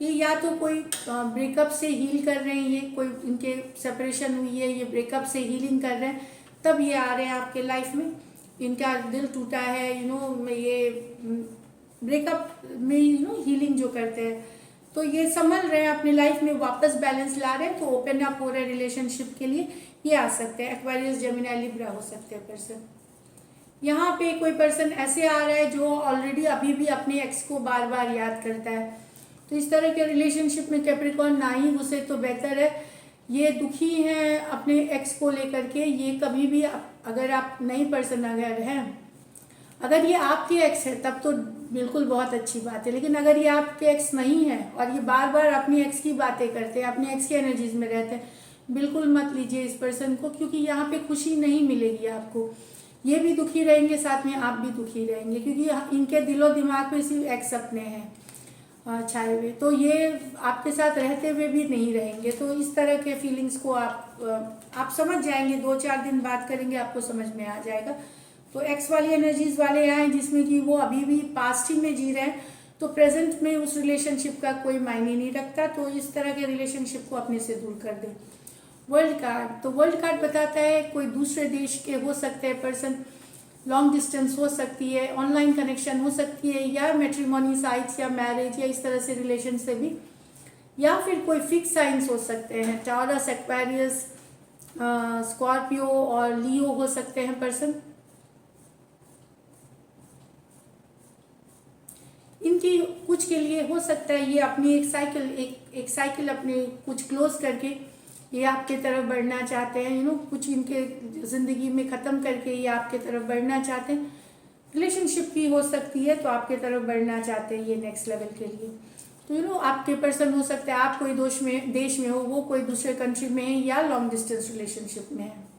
ये या तो कोई ब्रेकअप से हील कर रहे हैं, ये कोई इनके सेपरेशन हुई है, ये ब्रेकअप से हीलिंग कर रहे हैं, तब ये आ रहे हैं आपके लाइफ में। इनका दिल टूटा है, ये ब्रेकअप में हीलिंग जो करते हैं, तो ये संभल रहे हैं अपनी लाइफ में, वापस बैलेंस ला रहे हैं, तो ओपन अप हो रहे हैं रिलेशनशिप के लिए, ये आ सकते हैं। एक्वेरियस, जेमिनी, लिब्रा हो सकते हैं पर्सन। यहाँ पे कोई पर्सन ऐसे आ रहा है जो ऑलरेडी अभी भी अपने एक्स को बार बार याद करता है, तो इस तरह के रिलेशनशिप में कैप्रिकॉर्न ना ही घुसे तो बेहतर है। ये दुखी हैं अपने एक्स को लेकर के, ये कभी भी अगर आप नई पर्सन अगर हैं, अगर ये आपके एक्स है तब तो बिल्कुल बहुत अच्छी बात है, लेकिन अगर ये आपके एक्स नहीं है और ये बार बार अपनी एक्स की बातें करते हैं, अपने एक्स की एनर्जीज में रहते हैं, बिल्कुल मत लीजिए इस पर्सन को, क्योंकि यहाँ पे खुशी नहीं मिलेगी आपको। ये भी दुखी रहेंगे, साथ में आप भी दुखी रहेंगे, क्योंकि इनके दिलो दिमाग में सिर्फ एक्स अपने हैं छाए हुए, तो ये आपके साथ रहते हुए भी नहीं रहेंगे। तो इस तरह के फीलिंग्स को आप समझ जाएंगे, 2-4 दिन बात करेंगे आपको समझ में आ जाएगा। तो एक्स वाली एनर्जीज वाले आए जिसमें कि वो अभी भी पास्ट ही में जी रहे हैं, तो प्रेजेंट में उस रिलेशनशिप का कोई मायने नहीं रखता, तो इस तरह के रिलेशनशिप को अपने से दूर कर दें। वर्ल्ड कार्ड, तो वर्ल्ड कार्ड बताता है कोई दूसरे देश के हो सकते हैं पर्सन, लॉन्ग डिस्टेंस हो सकती है, ऑनलाइन कनेक्शन हो सकती है, या मैट्रिमोनी साइट्स या मैरिज या इस तरह से रिलेशन से भी, या फिर कोई फिक्स साइंस हो सकते हैं, टॉरस, एक्वेरियस, स्कॉर्पियो और लियो हो सकते हैं पर्सन। इनकी कुछ के लिए हो सकता है ये अपनी एक साइकिल अपने कुछ क्लोज करके ये आपके तरफ बढ़ना चाहते हैं, कुछ इनके जिंदगी में ख़त्म करके ये आपके तरफ बढ़ना चाहते हैं। रिलेशनशिप की हो सकती है तो आपके तरफ बढ़ना चाहते हैं ये नेक्स्ट लेवल के लिए। तो आपके पर्सन हो सकता है आप कोई देश में हो, वो कोई दूसरे कंट्री में है, या लॉन्ग डिस्टेंस रिलेशनशिप में है।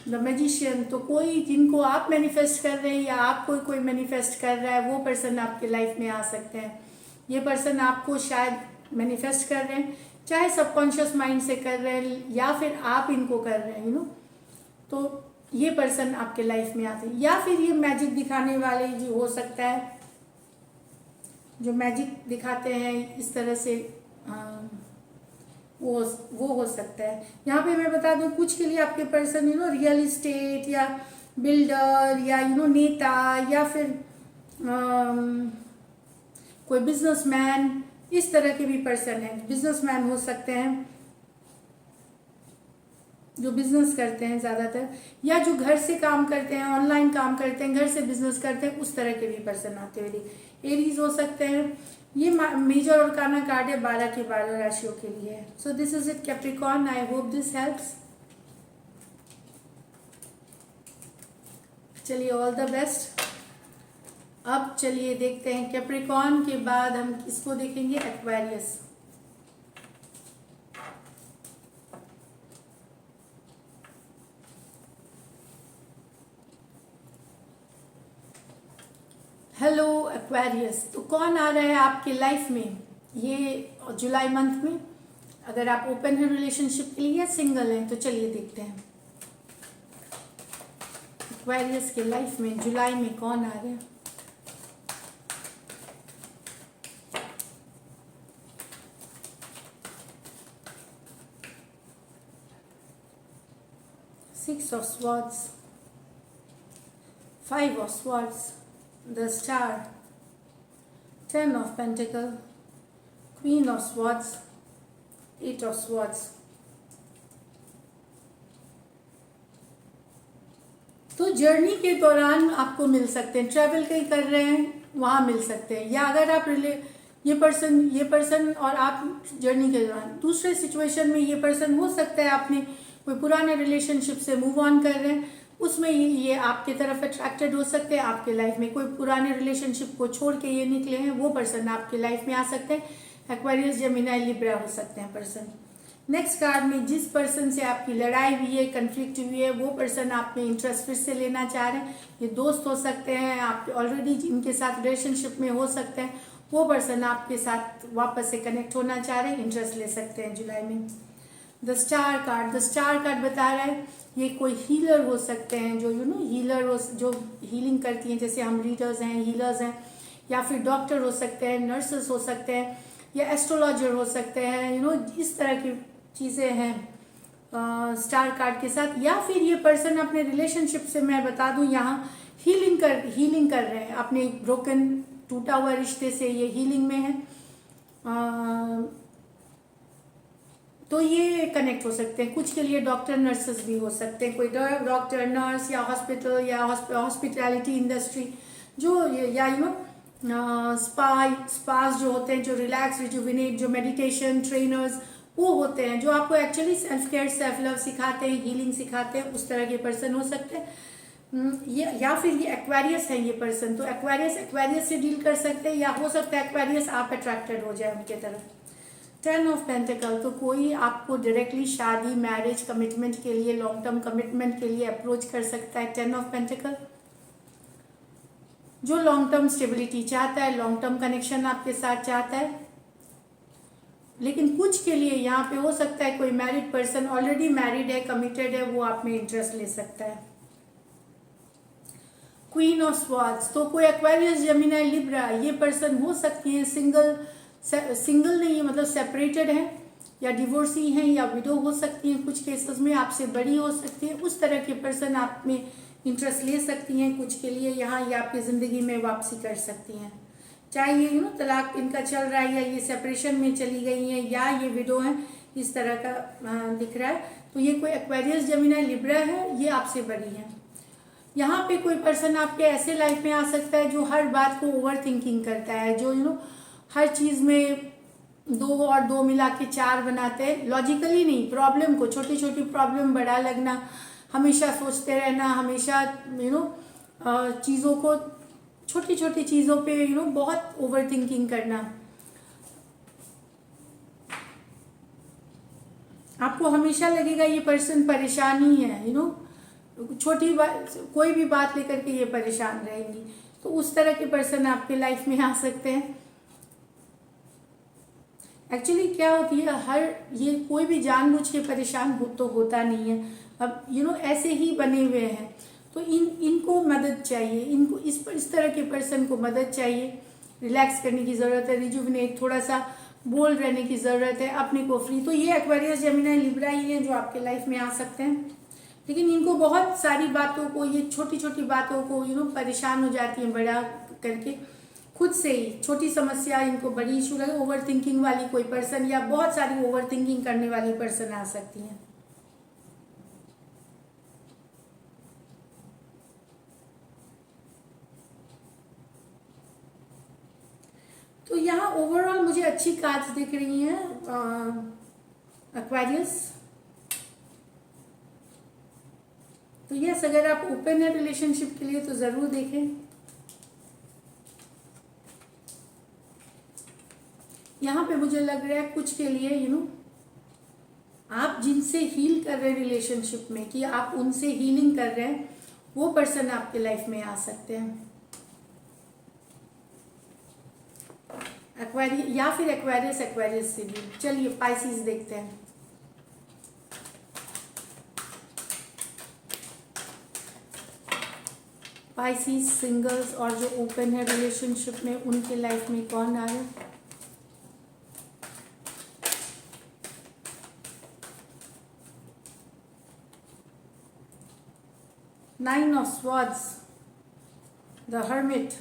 द मैजिशियन, तो कोई जिनको आप मैनिफेस्ट कर रहे हैं या आपको कोई मैनिफेस्ट कर रहा है, वो पर्सन आपके लाइफ में आ सकते हैं। ये पर्सन आपको शायद मैनिफेस्ट कर रहे हैं, चाहे सबकॉन्शियस माइंड से कर रहे हैं या फिर आप इनको कर रहे हैं, तो ये पर्सन आपके लाइफ में आते हैं। या फिर ये मैजिक दिखाने वाले जो हो सकता है, जो मैजिक दिखाते हैं इस तरह से, वो हो सकता है। यहाँ पे मैं बता दूं कुछ के लिए आपके पर्सन रियल इस्टेट या बिल्डर या नेता या फिर कोई बिजनेसमैन, इस तरह के भी पर्सन है। बिजनेसमैन हो सकते हैं, जो बिजनेस करते हैं ज़्यादातर, या जो घर से काम करते हैं, ऑनलाइन काम करते हैं, घर से बिजनेस करते हैं, उस तरह के भी पर्सन आते हैं। एरीज हो सकते हैं। ये मेजर और काना कार्ड है 12 के 12 राशियों के लिए। So this is it Capricorn, I hope this helps. चलिए, ऑल द बेस्ट। अब चलिए देखते हैं कैप्रिकॉर्न के बाद हम किसको देखेंगे, एक्वेरियस। हेलो एक्वेरियस, तो कौन आ रहा है आपके लाइफ में ये जुलाई मंथ में? अगर आप ओपन है रिलेशनशिप के लिए या सिंगल हैं, तो चलिए देखते हैं एक्वेरियस के लाइफ में जुलाई में कौन आ रहा है। Six of Swords, Five of Swords, the Star, Ten of Pentacles, Queen of Swords, Eight of Swords। तो जर्नी के दौरान आपको मिल सकते हैं, ट्रैवल कहीं कर रहे हैं वहाँ मिल सकते हैं, या अगर आप ये पर्सन और आप जर्नी के दौरान दूसरे सिचुएशन में, ये पर्सन हो सकता है आपने कोई पुराने रिलेशनशिप से मूव ऑन कर रहे हैं, उसमें ये आपके तरफ अट्रैक्टेड हो सकते हैं। आपके लाइफ में कोई पुराने रिलेशनशिप को छोड़ के ये निकले हैं, वो पर्सन आपके लाइफ में आ सकते हैं। एक्वेरियस, जेमिनी, लिब्रा हो सकते हैं पर्सन। नेक्स्ट कार्ड में जिस पर्सन से आपकी लड़ाई हुई है, कन्फ्लिक्ट हुई है, वो पर्सन आप में इंटरेस्ट फिर से लेना चाह रहे हैं। ये दोस्त हो सकते हैं, आप ऑलरेडी जिनके साथ रिलेशनशिप में हो सकते हैं, वो पर्सन आपके साथ वापस से कनेक्ट होना चाह रहे हैं, इंटरेस्ट ले सकते हैं जुलाई में। द स्टार कार्ड बता रहा है ये कोई हीलर हो सकते हैं, जो हीलर हो, जो हीलिंग करती हैं, जैसे हम रीडर्स हैं, हीलर्स हैं, या फिर डॉक्टर हो सकते हैं, नर्सेस हो सकते हैं, या एस्ट्रोलॉजर हो सकते हैं, इस तरह की चीज़ें हैं स्टार कार्ड के साथ। या फिर ये पर्सन अपने रिलेशनशिप से, मैं बता दूं यहाँ हीलिंग कर रहे हैं अपने ब्रोकन, टूटा हुआ रिश्ते से, ये हीलिंग में है। तो ये कनेक्ट हो सकते हैं। कुछ के लिए डॉक्टर, नर्सेस भी हो सकते हैं, कोई डॉक्टर, नर्स, या हॉस्पिटल, या हॉस्पिटैलिटी इंडस्ट्री, जो या स्पास जो होते हैं, जो रिलैक्स, रिजुविनेट, जो मेडिटेशन ट्रेनर्स वो होते हैं, जो आपको actually self care, self love सिखाते हैं, हीलिंग सिखाते हैं, उस तरह के पर्सन हो सकते हैं। या फिर ये एक्वेरियस है ये पर्सन, तो एक्वेरियस से डील कर सकते हैं, या हो सकता है एक्वेरियस आप अट्रैक्टेड हो जाए उनके तरफ। 10 ऑफ पेंटिकल, तो कोई आपको डायरेक्टली शादी, मैरिज, कमिटमेंट के लिए, लॉन्ग टर्म कमिटमेंट के लिए अप्रोच कर सकता है। 10 ऑफ पेंटिकल जो लॉन्ग टर्म स्टेबिलिटी चाहता है, लॉन्ग टर्म कनेक्शन आपके साथ चाहता है। लेकिन कुछ के लिए यहाँ पे हो सकता है कोई मैरिड पर्सन ऑलरेडी मैरिड है, कमिटेड है, वो आप में इंटरेस्ट ले सकता है। क्वीन ऑफ स्वॉर्ड्स, तो कोई एक्वेरियस, जेमिनी, लिब्रा, ये पर्सन हो सकती है सिंगल नहीं है, मतलब सेपरेटेड है, या डिवोर्सी हैं, या विडो हो सकती हैं, कुछ केसेस में आपसे बड़ी हो सकती है, उस तरह के पर्सन आप में इंटरेस्ट ले सकती हैं। कुछ के लिए यहाँ ये आपकी ज़िंदगी में वापसी कर सकती हैं, चाहे ये तलाक इनका चल रहा है, या ये सेपरेशन में चली गई हैं, या ये विडो हैं, इस तरह का दिख रहा है। तो ये कोई एक्वेरियस, जेमिनी, लिब्रा है, ये आपसे बड़ी है। यहाँ पे कोई पर्सन आपके ऐसे लाइफ में आ सकता है जो हर बात को ओवर थिंकिंग करता है, जो हर चीज़ में 2 और 2 मिला के 4 बनाते हैं, लॉजिकली नहीं, प्रॉब्लम को, छोटी छोटी प्रॉब्लम बड़ा लगना, हमेशा सोचते रहना, हमेशा चीज़ों को, छोटी छोटी चीज़ों पे बहुत ओवर थिंकिंग करना। आपको हमेशा लगेगा ये पर्सन परेशान ही है, छोटी बात, कोई भी बात लेकर के ये परेशान रहेंगी। तो उस तरह के पर्सन आपके लाइफ में आ सकते हैं। एक्चुअली क्या होती है, ये कोई भी जानबूझ के परेशान तो होता नहीं है। अब ऐसे ही बने हुए हैं, तो इनको मदद चाहिए, इनको इस तरह के पर्सन को मदद चाहिए। रिलैक्स करने की ज़रूरत है, रिजुविनेट, थोड़ा सा बोल्ड रहने की ज़रूरत है, अपने को फ्री। तो ये एक्वेरियस, जेमिनी, लिब्रा ही हैं जो आपके लाइफ में आ सकते हैं। लेकिन इनको बहुत सारी बातों को, ये छोटी छोटी बातों को परेशान हो जाती हैं बड़ा करके, खुद से ही छोटी समस्या इनको बड़ी इशू लगे। ओवर थिंकिंग वाली कोई पर्सन, या बहुत सारी ओवर थिंकिंग करने वाली पर्सन आ सकती हैं। तो यहाँ ओवरऑल मुझे अच्छी कार्ड्स दिख रही हैं एक्वेरियस। तो यस, अगर आप ओपन है रिलेशनशिप के लिए तो ज़रूर देखें। यहाँ पे मुझे लग रहा है कुछ के लिए आप जिनसे हील कर रहे हैं रिलेशनशिप में, कि आप उनसे हीलिंग कर रहे हैं, वो पर्सन आपके लाइफ में आ सकते हैं। एक्वेरियस या फिर एक्वेरियस से भी। चलिए पाइसिस देखते हैं। पाइसिस सिंगल्स और जो ओपन है रिलेशनशिप में, उनके लाइफ में कौन आ रहा है? Nine of Swords, the Hermit,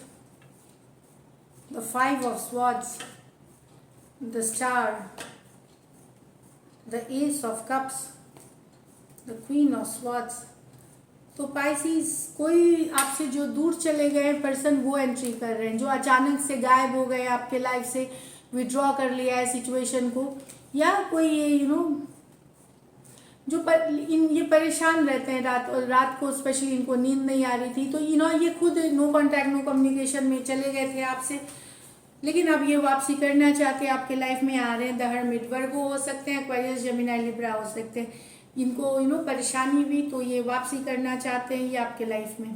the Five of Swords, the Star, the Ace of Cups, the Queen of Swords। तो पाइसिस, कोई आपसे जो दूर चले गए पर्सन वो एंट्री कर रहे हैं, जो अचानक से गायब हो गए आपके लाइफ से, विड्रॉ कर लिया है सिचुएशन को, या कोई ये जो ये परेशान रहते हैं रात को स्पेशली, इनको नींद नहीं आ रही थी, तो ये खुद नो कांटेक्ट नो कम्युनिकेशन में चले गए थे आपसे, लेकिन अब ये वापसी करना चाहते हैं, आपके लाइफ में आ रहे हैं। द हर्मिट वर्गो हो सकते हैं, एक्वेरियस, जेमिनी, लिब्रा हो सकते हैं। इनको परेशानी भी, तो ये वापसी करना चाहते हैं ये आपके लाइफ में।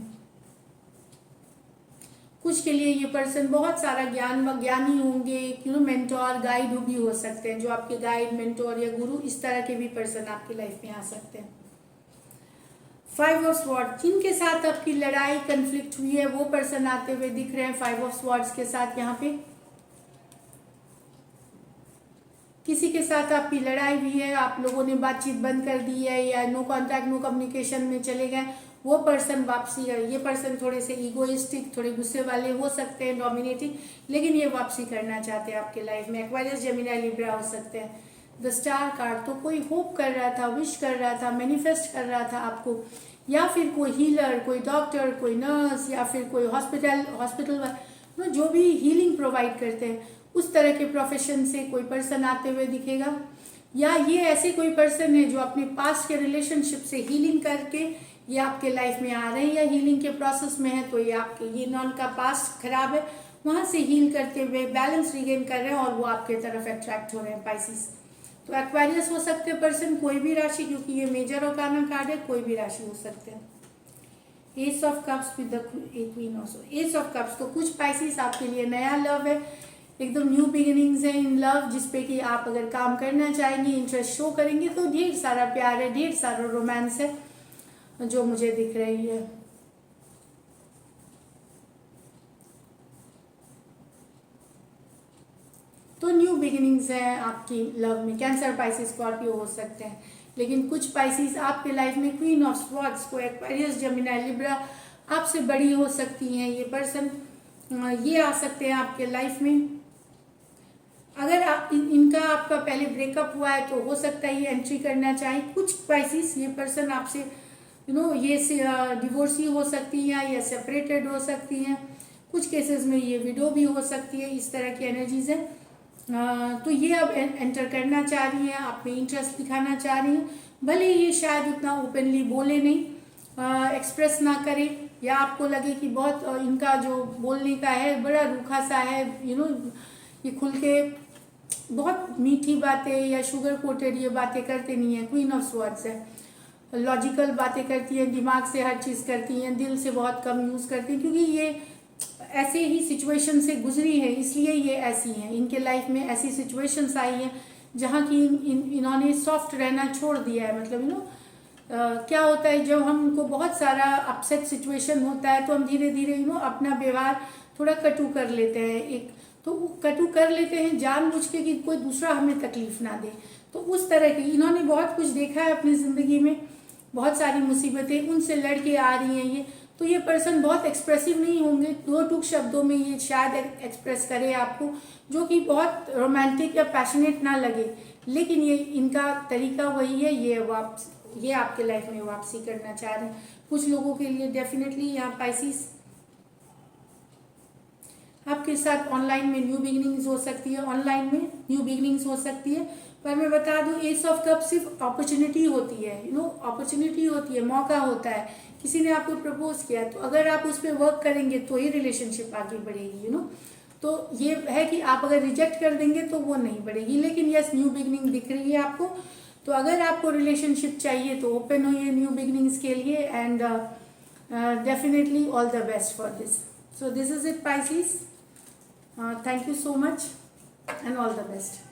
कुछ के लिए ये पर्सन बहुत सारा ज्ञानी होंगे, मेंटोर गाइड भी हो सकते हैं, जो आपके गाइड, मेंटोर या गुरु, इस तरह के भी पर्सन आपकी लाइफ में आ सकते हैं। फाइव ऑफ स्वॉर्ड्स, जिनके साथ आपकी लड़ाई कन्फ्लिक्ट हुई है वो पर्सन आते हुए दिख रहे हैं फाइव ऑफ स्वॉर्ड्स के साथ। यहाँ पे किसी के साथ आपकी लड़ाई हुई है, आप लोगों ने बातचीत बंद कर दी है, या नो कॉन्टैक्ट नो कम्युनिकेशन में चले गए, वो पर्सन वापसी है। ये पर्सन थोड़े से ईगोइस्टिक, थोड़े गुस्से वाले हो सकते हैं, डोमिनेटिंग, लेकिन ये वापसी करना चाहते हैं आपके लाइफ में। एक्वेरियस, जेमिनी, लिब्रा हो सकते हैं। द स्टार कार्ड, तो कोई होप कर रहा था, विश कर रहा था, मैनिफेस्ट कर रहा था आपको, या फिर कोई हीलर, कोई डॉक्टर, कोई नर्स, या फिर कोई हॉस्पिटल जो भी हीलिंग प्रोवाइड करते हैं, उस तरह के प्रोफेशन से कोई पर्सन आते हुए दिखेगा। या ये ऐसे कोई पर्सन है जो अपने पास्ट के रिलेशनशिप से हीलिंग करके ये आपके लाइफ में आ रहे हैं, या हीलिंग के प्रोसेस में है, तो ये आपके उनका पास्ट खराब है, वहां से हील करते हुए बैलेंस रिगेन कर रहे हैं और वो आपके तरफ अट्रैक्ट हो रहे हैं पाइसिस। तो एक्वेरियस हो सकते हैं पर्सन, कोई भी राशि, क्योंकि ये मेजर आर्काना कार्ड है, कोई भी राशि हो सकते हैं। S of cups with the queen also. S of cups, तो कुछ पाइसिस आपके लिए नया लव है, एकदम न्यू बिगिनिंग्स है इन लव, जिसपे कि आप अगर काम करना चाहेंगे, इंटरेस्ट शो करेंगे, तो ढेर सारा प्यार है, ढेर सारा रोमांस है जो मुझे दिख रही है। तो न्यू बिगिनिंग्स है आपकी लव में। कैंसर, पाइसिस, स्कॉर्पियो हो सकते हैं, लेकिन कुछ पाइसिस आपके लाइफ में क्वीन ऑफ स्वॉर्ड्स को, एक्वेरियस, जेमिनी, लिब्रा आपसे बड़ी हो सकती हैं ये पर्सन, ये आ सकते हैं आपके लाइफ में। अगर इनका आपका पहले ब्रेकअप हुआ है तो हो सकता है ये एंट्री करना चाहे। कुछ पाइसिस ये पर्सन आपसे ये डिवोर्सी हो सकती हैं या सेपरेटेड हो सकती हैं, कुछ केसेस में ये विडो भी हो सकती है, इस तरह की एनर्जीज हैं। तो ये अब एंटर करना चाह रही हैं, आप में इंटरेस्ट दिखाना चाह रही हैं, भले ये शायद उतना ओपनली बोले नहीं, एक्सप्रेस ना करे, या आपको लगे कि बहुत इनका जो बोलने का है बड़ा रूखा सा है, ये खुल के बहुत मीठी बातें या शुगर कोटेड ये बातें करते नहीं है। क्वीन ऑफ स्वॉर्ड्स है, लॉजिकल बातें करती हैं, दिमाग से हर चीज़ करती हैं, दिल से बहुत कम यूज़ करती हैं, क्योंकि ये ऐसे ही सिचुएशन से गुजरी है, इसलिए ये ऐसी हैं। इनके लाइफ में ऐसी सिचुएशंस आई हैं जहाँ की इन्होंने सॉफ्ट रहना छोड़ दिया है। मतलब क्या होता है, जब हमको बहुत सारा अपसेट सिचुएशन होता है तो हम धीरे धीरे अपना व्यवहार थोड़ा कटु कर लेते हैं, तो कटु कर लेते हैं जानबूझ के कि कोई दूसरा हमें तकलीफ ना दे। तो उस तरह की इन्होंने बहुत कुछ देखा है अपनी ज़िंदगी में, बहुत सारी मुसीबतें उनसे लड़के आ रही हैं ये। तो ये पर्सन बहुत एक्सप्रेसिव नहीं होंगे, दो टूक शब्दों में ये शायद एक्सप्रेस करे आपको, जो कि बहुत रोमांटिक या पैशनेट ना लगे, लेकिन ये इनका तरीका वही है। ये आपके लाइफ में वापसी करना चाह रहे हैं। कुछ लोगों के लिए डेफिनेटली यहाँ पाइसिस आपके साथ ऑनलाइन में न्यू बिगिनिंग्स हो सकती है, ऑनलाइन में न्यू बिगिनिंग्स हो सकती है। पर मैं बता दूं, एस ऑफ कप सिर्फ अपॉर्चुनिटी होती है, अपॉर्चुनिटी होती है, मौका होता है। किसी ने आपको प्रपोज किया तो अगर आप उस पर वर्क करेंगे तो ही रिलेशनशिप आगे बढ़ेगी। तो ये है कि आप अगर रिजेक्ट कर देंगे तो वो नहीं बढ़ेगी। लेकिन यस, न्यू बिगिनिंग दिख रही है आपको। तो अगर आपको रिलेशनशिप चाहिए तो ओपन होइए न्यू बिगिनिंग्स के लिए, and definitely all the best for this. So this is it, Pisces. Thank you so much and all the best.